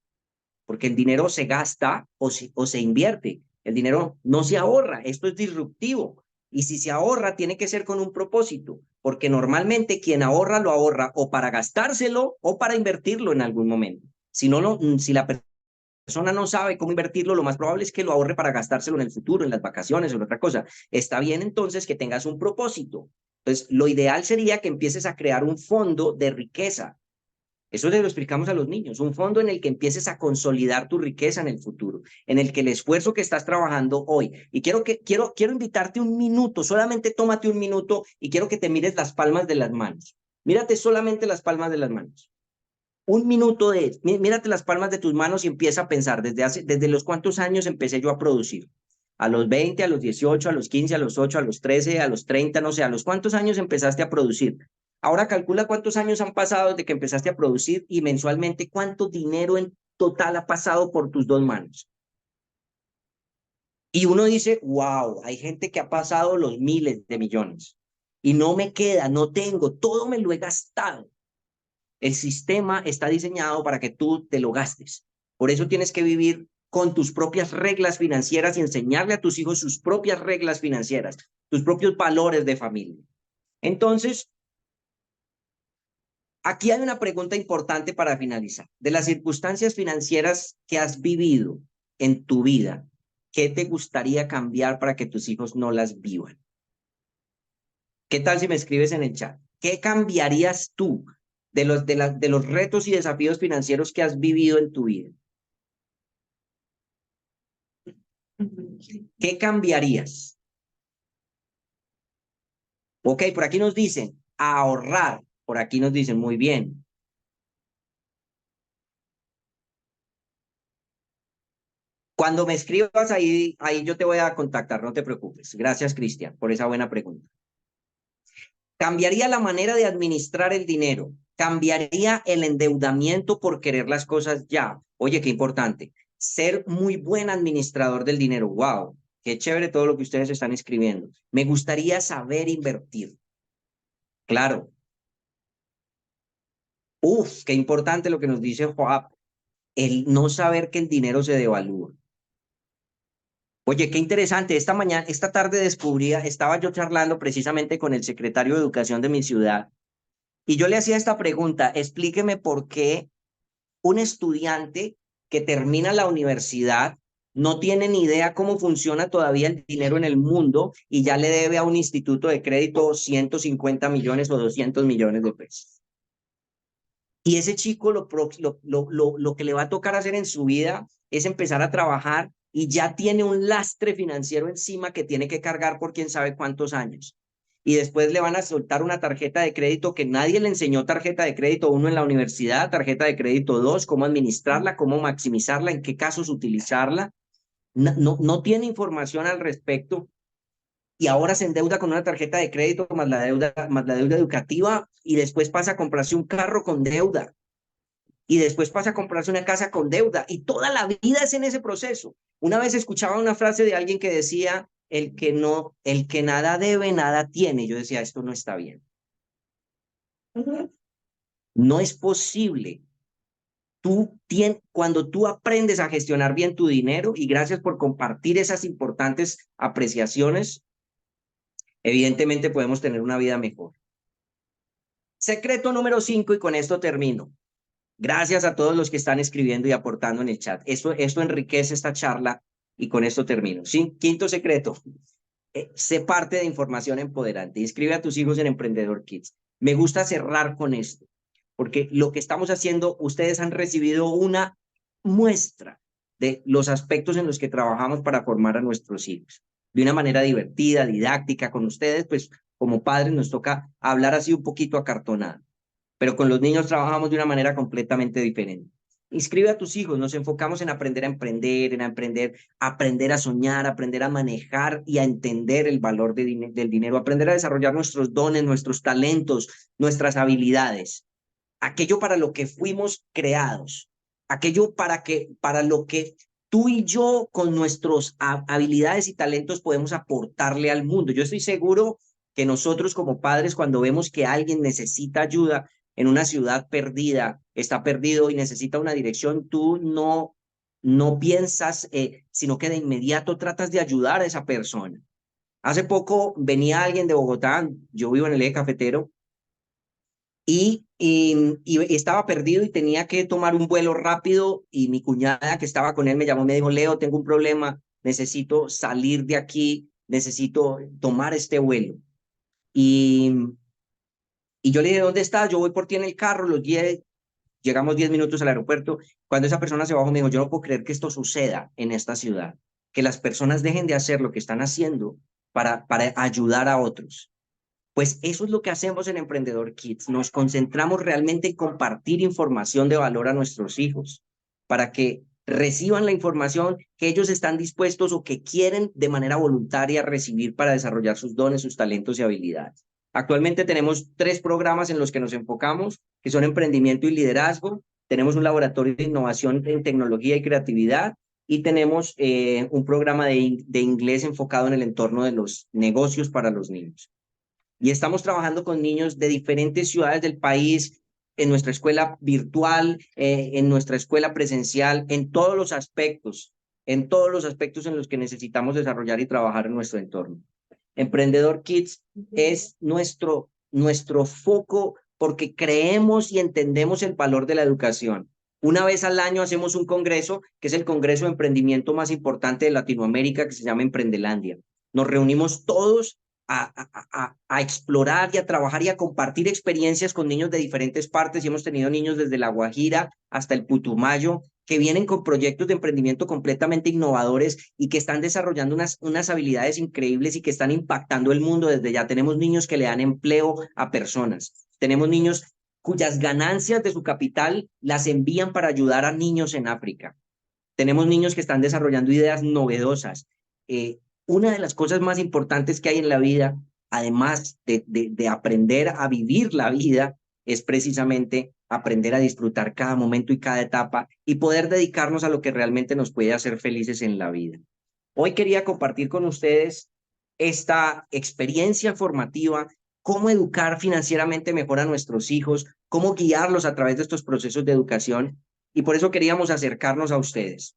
S1: porque el dinero se gasta o se invierte. El dinero no se ahorra, esto es disruptivo. Y si se ahorra, tiene que ser con un propósito, porque normalmente quien ahorra lo ahorra o para gastárselo o para invertirlo en algún momento. Si no, si la persona no sabe cómo invertirlo, lo más probable es que lo ahorre para gastárselo en el futuro, en las vacaciones o en otra cosa. Está bien entonces que tengas un propósito. Entonces, lo ideal sería que empieces a crear un fondo de riqueza. Eso le lo explicamos a los niños, un fondo en el que empieces a consolidar tu riqueza en el futuro, en el que el esfuerzo que estás trabajando hoy, y quiero invitarte un minuto, solamente tómate un minuto y quiero que te mires las palmas de las manos. Mírate solamente las palmas de las manos. Un minuto mírate las palmas de tus manos y empieza a pensar desde los cuántos años empecé yo a producir. A los 20, a los 18, a los 15, a los 8, a los 13, a los 30, no sé, a los cuántos años empezaste a producir. Ahora calcula cuántos años han pasado desde que empezaste a producir y mensualmente cuánto dinero en total ha pasado por tus dos manos. Y uno dice, wow, hay gente que ha pasado los miles de millones y no me queda, no tengo, todo me lo he gastado. El sistema está diseñado para que tú te lo gastes. Por eso tienes que vivir con tus propias reglas financieras y enseñarle a tus hijos sus propias reglas financieras, tus propios valores de familia. Entonces, aquí hay una pregunta importante para finalizar. De las circunstancias financieras que has vivido en tu vida, ¿qué te gustaría cambiar para que tus hijos no las vivan? ¿Qué tal si me escribes en el chat? ¿Qué cambiarías tú de los retos y desafíos financieros que has vivido en tu vida? ¿Qué cambiarías? Ok, por aquí nos dicen ahorrar. Por aquí nos dicen muy bien. Cuando me escribas ahí yo te voy a contactar, no te preocupes. Gracias, Cristian, por esa buena pregunta. Cambiaría la manera de administrar el dinero. Cambiaría el endeudamiento por querer las cosas ya. Oye, qué importante. Ser muy buen administrador del dinero. Wow, qué chévere todo lo que ustedes están escribiendo. Me gustaría saber invertir. Claro. Uf, qué importante lo que nos dice Joab. El no saber que el dinero se devalúa. Oye, qué interesante. Esta tarde descubría, estaba yo charlando precisamente con el secretario de Educación de mi ciudad y yo le hacía esta pregunta: explíqueme por qué un estudiante que termina la universidad no tiene ni idea cómo funciona todavía el dinero en el mundo y ya le debe a un instituto de crédito 150 millones o 200 millones de pesos. Y ese chico lo que le va a tocar hacer en su vida es empezar a trabajar y ya tiene un lastre financiero encima que tiene que cargar por quién sabe cuántos años. Y después le van a soltar una tarjeta de crédito que nadie le enseñó. Tarjeta de crédito 1 en la universidad, tarjeta de crédito 2, cómo administrarla, cómo maximizarla, en qué casos utilizarla. No tiene información al respecto y ahora se endeuda con una tarjeta de crédito más la deuda educativa y después pasa a comprarse un carro con deuda y después pasa a comprarse una casa con deuda y toda la vida es en ese proceso. Una vez escuchaba una frase de alguien que decía: el que nada debe, nada tiene. Yo decía, esto no está bien. No es posible. Cuando tú aprendes a gestionar bien tu dinero, y gracias por compartir esas importantes apreciaciones, evidentemente podemos tener una vida mejor. Secreto número 5, y con esto termino. Gracias a todos los que están escribiendo y aportando en el chat. Esto enriquece esta charla y con esto termino. ¿Sí? Quinto secreto. Sé parte de información empoderante. Inscribe a tus hijos en Emprendedor Kids. Me gusta cerrar con esto, porque lo que estamos haciendo, ustedes han recibido una muestra de los aspectos en los que trabajamos para formar a nuestros hijos. De una manera divertida, didáctica, con ustedes, pues como padres nos toca hablar así un poquito acartonado, pero con los niños trabajamos de una manera completamente diferente. Inscribe a tus hijos, nos enfocamos en aprender a emprender, aprender a soñar, aprender a manejar y a entender el valor del dinero, aprender a desarrollar nuestros dones, nuestros talentos, nuestras habilidades, aquello para lo que fuimos creados, aquello para lo que tú y yo con nuestras habilidades y talentos podemos aportarle al mundo. Yo estoy seguro que nosotros como padres, cuando vemos que alguien necesita ayuda en una ciudad perdida, está perdido y necesita una dirección, tú no piensas, sino que de inmediato tratas de ayudar a esa persona. Hace poco venía alguien de Bogotá, yo vivo en el eje cafetero, y estaba perdido y tenía que tomar un vuelo rápido y mi cuñada que estaba con él me llamó y me dijo: Leo, tengo un problema, necesito salir de aquí, necesito tomar este vuelo. Y, y yo le dije: ¿dónde estás? Yo voy por ti en el carro, llegamos 10 minutos al aeropuerto. Cuando esa persona se bajó me dijo: yo no puedo creer que esto suceda en esta ciudad, que las personas dejen de hacer lo que están haciendo para ayudar a otros. Pues eso es lo que hacemos en Emprendedor Kids. Nos concentramos realmente en compartir información de valor a nuestros hijos para que reciban la información que ellos están dispuestos o que quieren de manera voluntaria recibir para desarrollar sus dones, sus talentos y habilidades. Actualmente tenemos 3 programas en los que nos enfocamos, que son emprendimiento y liderazgo. Tenemos un laboratorio de innovación en tecnología y creatividad y tenemos un programa de inglés enfocado en el entorno de los negocios para los niños. Y estamos trabajando con niños de diferentes ciudades del país, en nuestra escuela virtual, en nuestra escuela presencial, en todos los aspectos en los que necesitamos desarrollar y trabajar en nuestro entorno. Emprendedor Kids es nuestro foco porque creemos y entendemos el valor de la educación. Una vez al año hacemos un congreso, que es el congreso de emprendimiento más importante de Latinoamérica, que se llama Emprendelandia. Nos reunimos todos a explorar y a trabajar y a compartir experiencias con niños de diferentes partes, y hemos tenido niños desde La Guajira hasta el Putumayo que vienen con proyectos de emprendimiento completamente innovadores y que están desarrollando unas habilidades increíbles y que están impactando el mundo desde ya. Tenemos niños que le dan empleo a personas, tenemos niños cuyas ganancias de su capital las envían para ayudar a niños en África, tenemos niños que están desarrollando ideas novedosas. Una de las cosas más importantes que hay en la vida además de aprender a vivir la vida, es precisamente aprender a disfrutar cada momento y cada etapa y poder dedicarnos a lo que realmente nos puede hacer felices en la vida. Hoy quería compartir con ustedes esta experiencia formativa, cómo educar financieramente mejor a nuestros hijos, cómo guiarlos a través de estos procesos de educación, y por eso queríamos acercarnos a ustedes.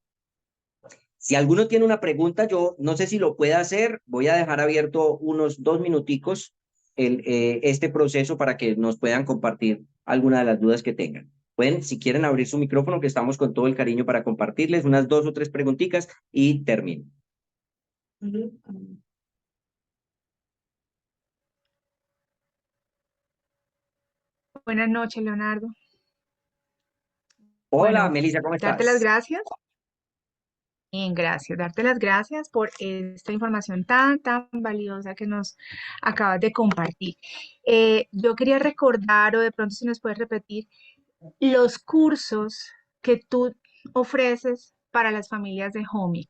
S1: Si alguno tiene una pregunta, yo no sé si lo puede hacer, voy a dejar abierto unos 2 minuticos este proceso para que nos puedan compartir alguna de las dudas que tengan. Pueden, si quieren, abrir su micrófono, que estamos con todo el cariño para compartirles unas 2 o 3 preguntitas y termino.
S3: Buenas noches, Leonardo.
S1: Hola,
S3: Bueno,
S1: Melissa, ¿cómo
S3: darte las
S1: estás?
S3: gracias. Bien, gracias. Darte las gracias por esta información tan valiosa que nos acabas de compartir. Yo quería recordar, o de pronto si nos puedes repetir, los cursos que tú ofreces para las familias de Homic.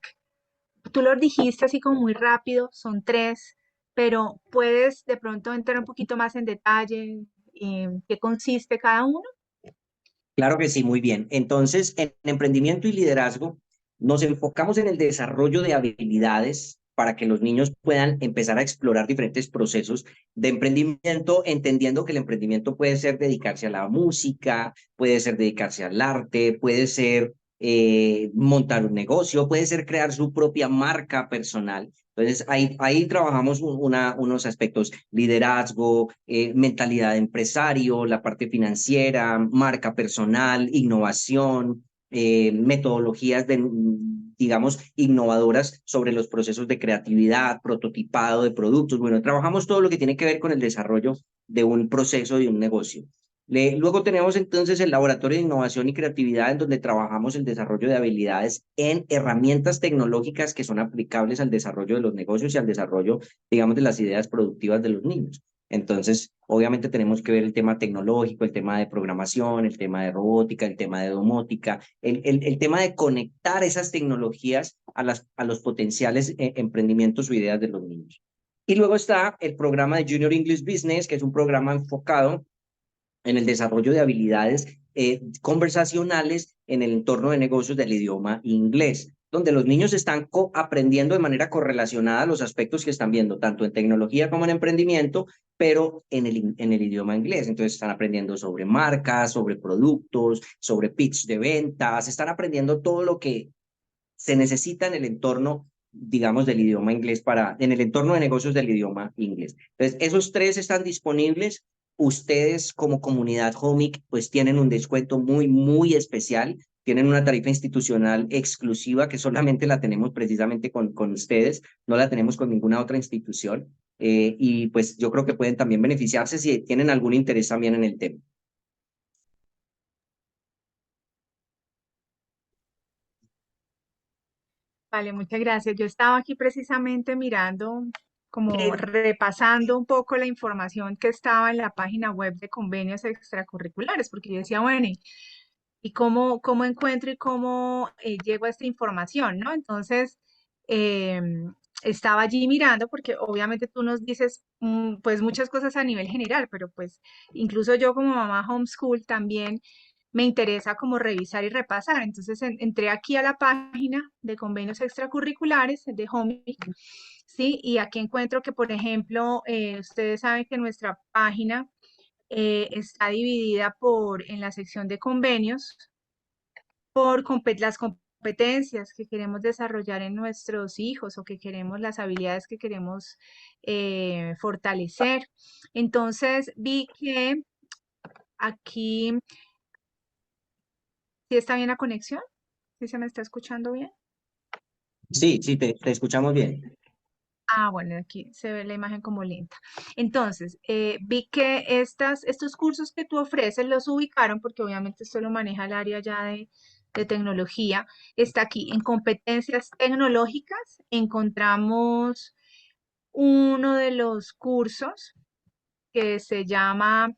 S3: Tú los dijiste así como muy rápido, son 3, pero ¿puedes de pronto entrar un poquito más en detalle en qué consiste cada uno?
S1: Claro que sí, muy bien. Entonces, en emprendimiento y liderazgo, nos enfocamos en el desarrollo de habilidades para que los niños puedan empezar a explorar diferentes procesos de emprendimiento, entendiendo que el emprendimiento puede ser dedicarse a la música, puede ser dedicarse al arte, puede ser montar un negocio, puede ser crear su propia marca personal. Entonces, ahí trabajamos unos aspectos: liderazgo, mentalidad de empresario, la parte financiera, marca personal, innovación, metodologías digamos, innovadoras sobre los procesos de creatividad, prototipado de productos. Bueno, trabajamos todo lo que tiene que ver con el desarrollo de un proceso, de un negocio. Luego tenemos entonces el Laboratorio de Innovación y Creatividad, en donde trabajamos el desarrollo de habilidades en herramientas tecnológicas que son aplicables al desarrollo de los negocios y al desarrollo, digamos, de las ideas productivas de los niños. Entonces, obviamente tenemos que ver el tema tecnológico, el tema de programación, el tema de robótica, el tema de domótica, el tema de conectar esas tecnologías a los potenciales emprendimientos o ideas de los niños. Y luego está el programa de Junior English Business, que es un programa enfocado en el desarrollo de habilidades conversacionales en el entorno de negocios del idioma inglés, donde los niños están aprendiendo de manera correlacionada los aspectos que están viendo, tanto en tecnología como en emprendimiento, pero en el idioma inglés. Entonces están aprendiendo sobre marcas, sobre productos, sobre pitch de ventas, están aprendiendo todo lo que se necesita en el entorno, digamos, del idioma inglés, en el entorno de negocios del idioma inglés. Entonces, esos 3 están disponibles. Ustedes como comunidad Homic pues tienen un descuento muy especial, tienen una tarifa institucional exclusiva que solamente la tenemos precisamente con ustedes, no la tenemos con ninguna otra institución, y pues yo creo que pueden también beneficiarse si tienen algún interés también en el tema.
S3: Vale, muchas gracias. Yo estaba aquí precisamente mirando, como repasando un poco la información que estaba en la página web de convenios extracurriculares, porque yo decía, bueno, ¿y cómo encuentro y cómo llego a esta información, ¿no? Entonces, estaba allí mirando, porque obviamente tú nos dices, pues muchas cosas a nivel general, pero pues incluso yo como mamá homeschool también me interesa como revisar y repasar. Entonces entré aquí a la página de convenios extracurriculares de Homic, ¿sí? Y aquí encuentro que, por ejemplo, ustedes saben que nuestra página está dividida en la sección de convenios, por las competencias que queremos desarrollar en nuestros hijos o que queremos, las habilidades que queremos fortalecer. Entonces vi que aquí, ¿sí está bien la conexión? ¿Sí se me está escuchando bien?
S1: Sí, sí, te escuchamos bien.
S3: Ah, bueno, aquí se ve la imagen como lenta. Entonces, vi que estos cursos que tú ofreces los ubicaron, porque obviamente esto lo maneja el área ya de tecnología. Está aquí en competencias tecnológicas. Encontramos uno de los cursos que se llama,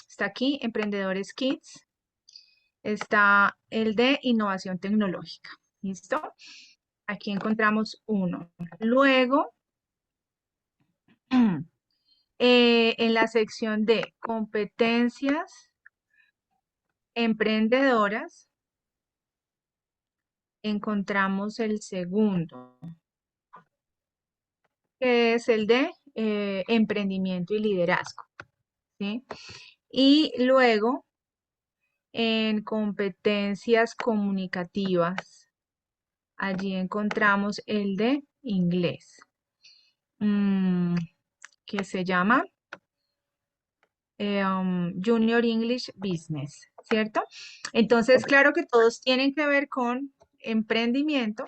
S3: está aquí, Emprendedores Kids. Está el de innovación tecnológica. ¿Listo? Aquí encontramos uno. Luego, En la sección de competencias emprendedoras, encontramos el segundo, que es el de emprendimiento y liderazgo, ¿sí? Y luego, en competencias comunicativas, allí encontramos el de inglés, que se llama Junior English Business, ¿cierto? Entonces, claro que todos tienen que ver con emprendimiento,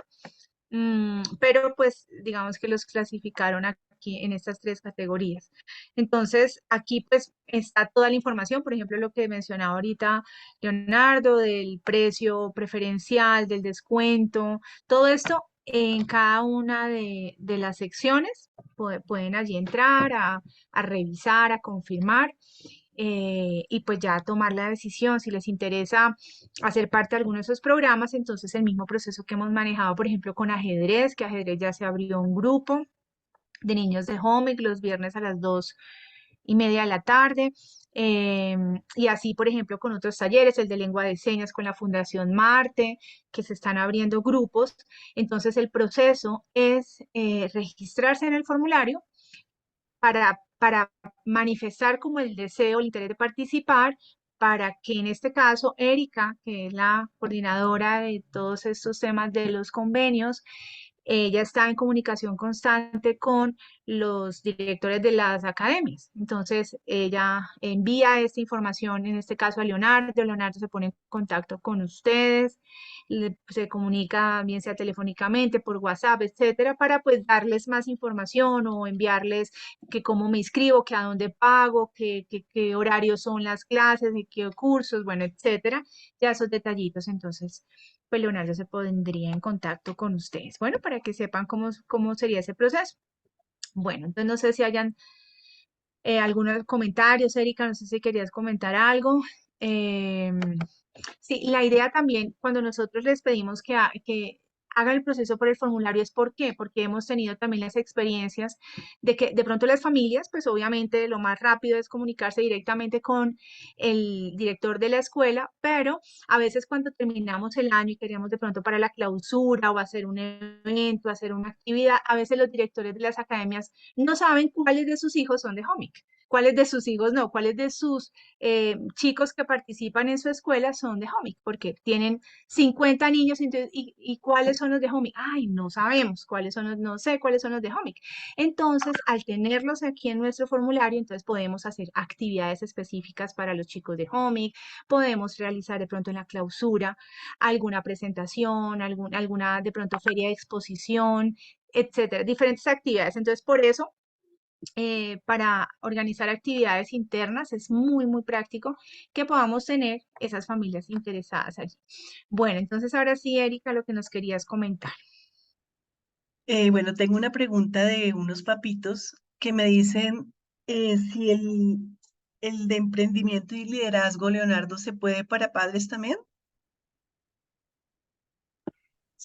S3: pero pues digamos que los clasificaron aquí en estas tres categorías. Entonces, aquí pues está toda la información, por ejemplo, lo que mencionaba ahorita Leonardo, del precio preferencial, del descuento, todo esto en cada una de las secciones. Pueden allí entrar a revisar, a confirmar. Y pues ya tomar la decisión si les interesa hacer parte de alguno de esos programas. Entonces el mismo proceso que hemos manejado, por ejemplo, con ajedrez, que ajedrez ya se abrió un grupo de niños de Home los viernes a las 2:30 de la tarde. Y así, por ejemplo, con otros talleres, el de lengua de señas con la Fundación Marte, que se están abriendo grupos. Entonces el proceso es registrarse en el formulario para manifestar como el deseo, el interés de participar, para que en este caso Erika, que es la coordinadora de todos estos temas de los convenios, ella está en comunicación constante con los directores de las academias. Entonces, ella envía esta información, en este caso a Leonardo. Leonardo se pone en contacto con ustedes, se comunica bien sea telefónicamente, por WhatsApp, etcétera, para pues darles más información o enviarles que cómo me inscribo, que a dónde pago, qué horarios son las clases, de qué cursos, bueno, etcétera. Ya esos detallitos, entonces pues Leonardo se pondría en contacto con ustedes. Bueno, para que sepan cómo sería ese proceso. Bueno, entonces no sé si hayan algunos comentarios, Erika, no sé si querías comentar algo. Em, sí, la idea también, cuando nosotros les pedimos que hagan el proceso por el formulario, es ¿por qué? Porque hemos tenido también las experiencias de que de pronto las familias, pues obviamente lo más rápido es comunicarse directamente con el director de la escuela, pero a veces cuando terminamos el año y queremos de pronto para la clausura o hacer un evento, hacer una actividad, a veces los directores de las academias no saben cuáles de sus hijos son de Homic, cuáles de sus hijos no, cuáles de sus chicos que participan en su escuela son de Homic, porque tienen 50 niños, entonces, ¿y cuáles son los de Homic? Ay, no sabemos cuáles son los, no sé cuáles son los de Homic. Entonces, al tenerlos aquí en nuestro formulario, entonces podemos hacer actividades específicas para los chicos de Homic, podemos realizar de pronto en la clausura alguna presentación, alguna de pronto feria de exposición, etcétera, diferentes actividades. Entonces, por eso para organizar actividades internas es muy, muy práctico que podamos tener esas familias interesadas allí. Bueno, entonces ahora sí, Erika, lo que nos querías comentar.
S5: Bueno, tengo una pregunta de unos papitos que me dicen si el de emprendimiento y liderazgo, Leonardo, ¿se puede para padres también?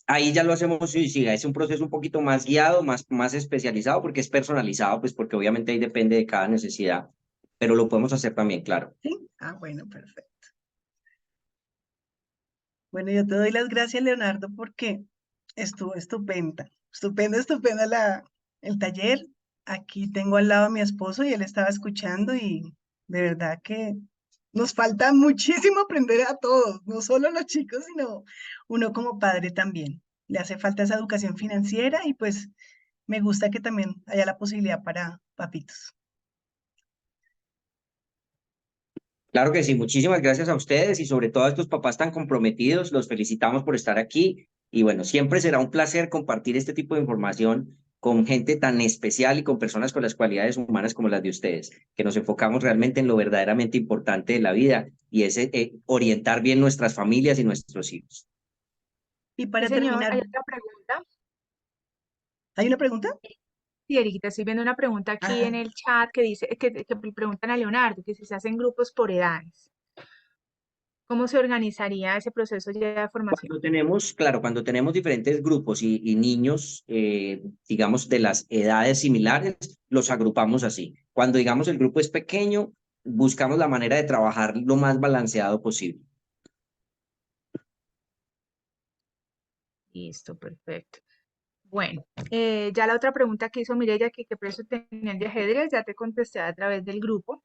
S1: Ahí ya lo hacemos, sí, sí, es un proceso un poquito más guiado, más especializado, porque es personalizado, pues porque obviamente ahí depende de cada necesidad, pero lo podemos hacer también, claro.
S5: Sí. Ah, bueno, perfecto. Bueno, yo te doy las gracias, Leonardo, porque estuvo estupenda, estupenda el taller. Aquí tengo al lado a mi esposo y él estaba escuchando y de verdad que nos falta muchísimo aprender a todos, no solo los chicos, sino uno como padre también. Le hace falta esa educación financiera y pues me gusta que también haya la posibilidad para papitos.
S1: Claro que sí, muchísimas gracias a ustedes y sobre todo a estos papás tan comprometidos, los felicitamos por estar aquí y bueno, siempre será un placer compartir este tipo de información con gente tan especial y con personas con las cualidades humanas como las de ustedes, que nos enfocamos realmente en lo verdaderamente importante de la vida y es orientar bien nuestras familias y nuestros hijos.
S5: Y
S3: Sí,
S5: para
S3: señor,
S5: terminar,
S3: hay otra pregunta.
S5: ¿hay una pregunta?
S3: Sí, Erika, estoy viendo una pregunta aquí en
S5: Ah,
S3: el chat que dice, que preguntan a Leonardo, que si se hacen grupos por edades. ¿Cómo se organizaría ese proceso ya de formación?
S1: Cuando tenemos, claro, cuando tenemos diferentes grupos y niños, digamos, de las edades similares, los agrupamos así. Cuando, digamos, el grupo es pequeño, buscamos la manera de trabajar lo más balanceado posible.
S3: Listo, perfecto. Bueno, ya la otra pregunta que hizo Mireya, que qué precio tenía el de ajedrez, ya te contesté a través del grupo,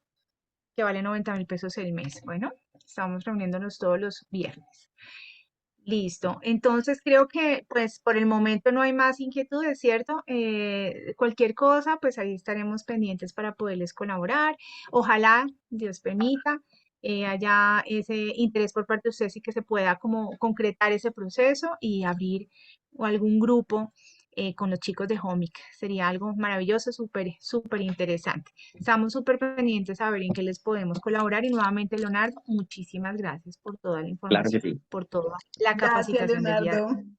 S3: que vale 90.000 pesos el mes. Bueno, estamos reuniéndonos todos los viernes. Listo. Entonces creo que pues por el momento no hay más inquietudes, ¿cierto? Cualquier cosa, pues ahí estaremos pendientes para poderles colaborar. Ojalá, Dios permita, haya ese interés por parte de ustedes y que se pueda como concretar ese proceso y abrir o algún grupo con los chicos de Homic. Sería algo maravilloso, súper, súper interesante. Estamos súper pendientes a ver en qué les podemos colaborar y nuevamente, Leonardo, muchísimas gracias por toda la
S1: Claro que
S3: información,
S1: sí.
S3: por toda la
S5: Gracias,
S3: capacitación del día de hoy.
S5: Leonardo.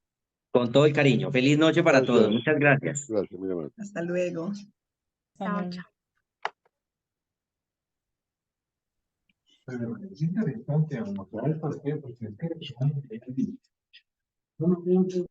S1: Con todo el cariño. Feliz noche para todos.
S4: Gracias.
S1: Muchas gracias.
S4: Gracias, muy amable.
S5: Hasta luego.
S3: Chao, chao.
S6: Pero es interesante, vamos a ver por qué, porque es que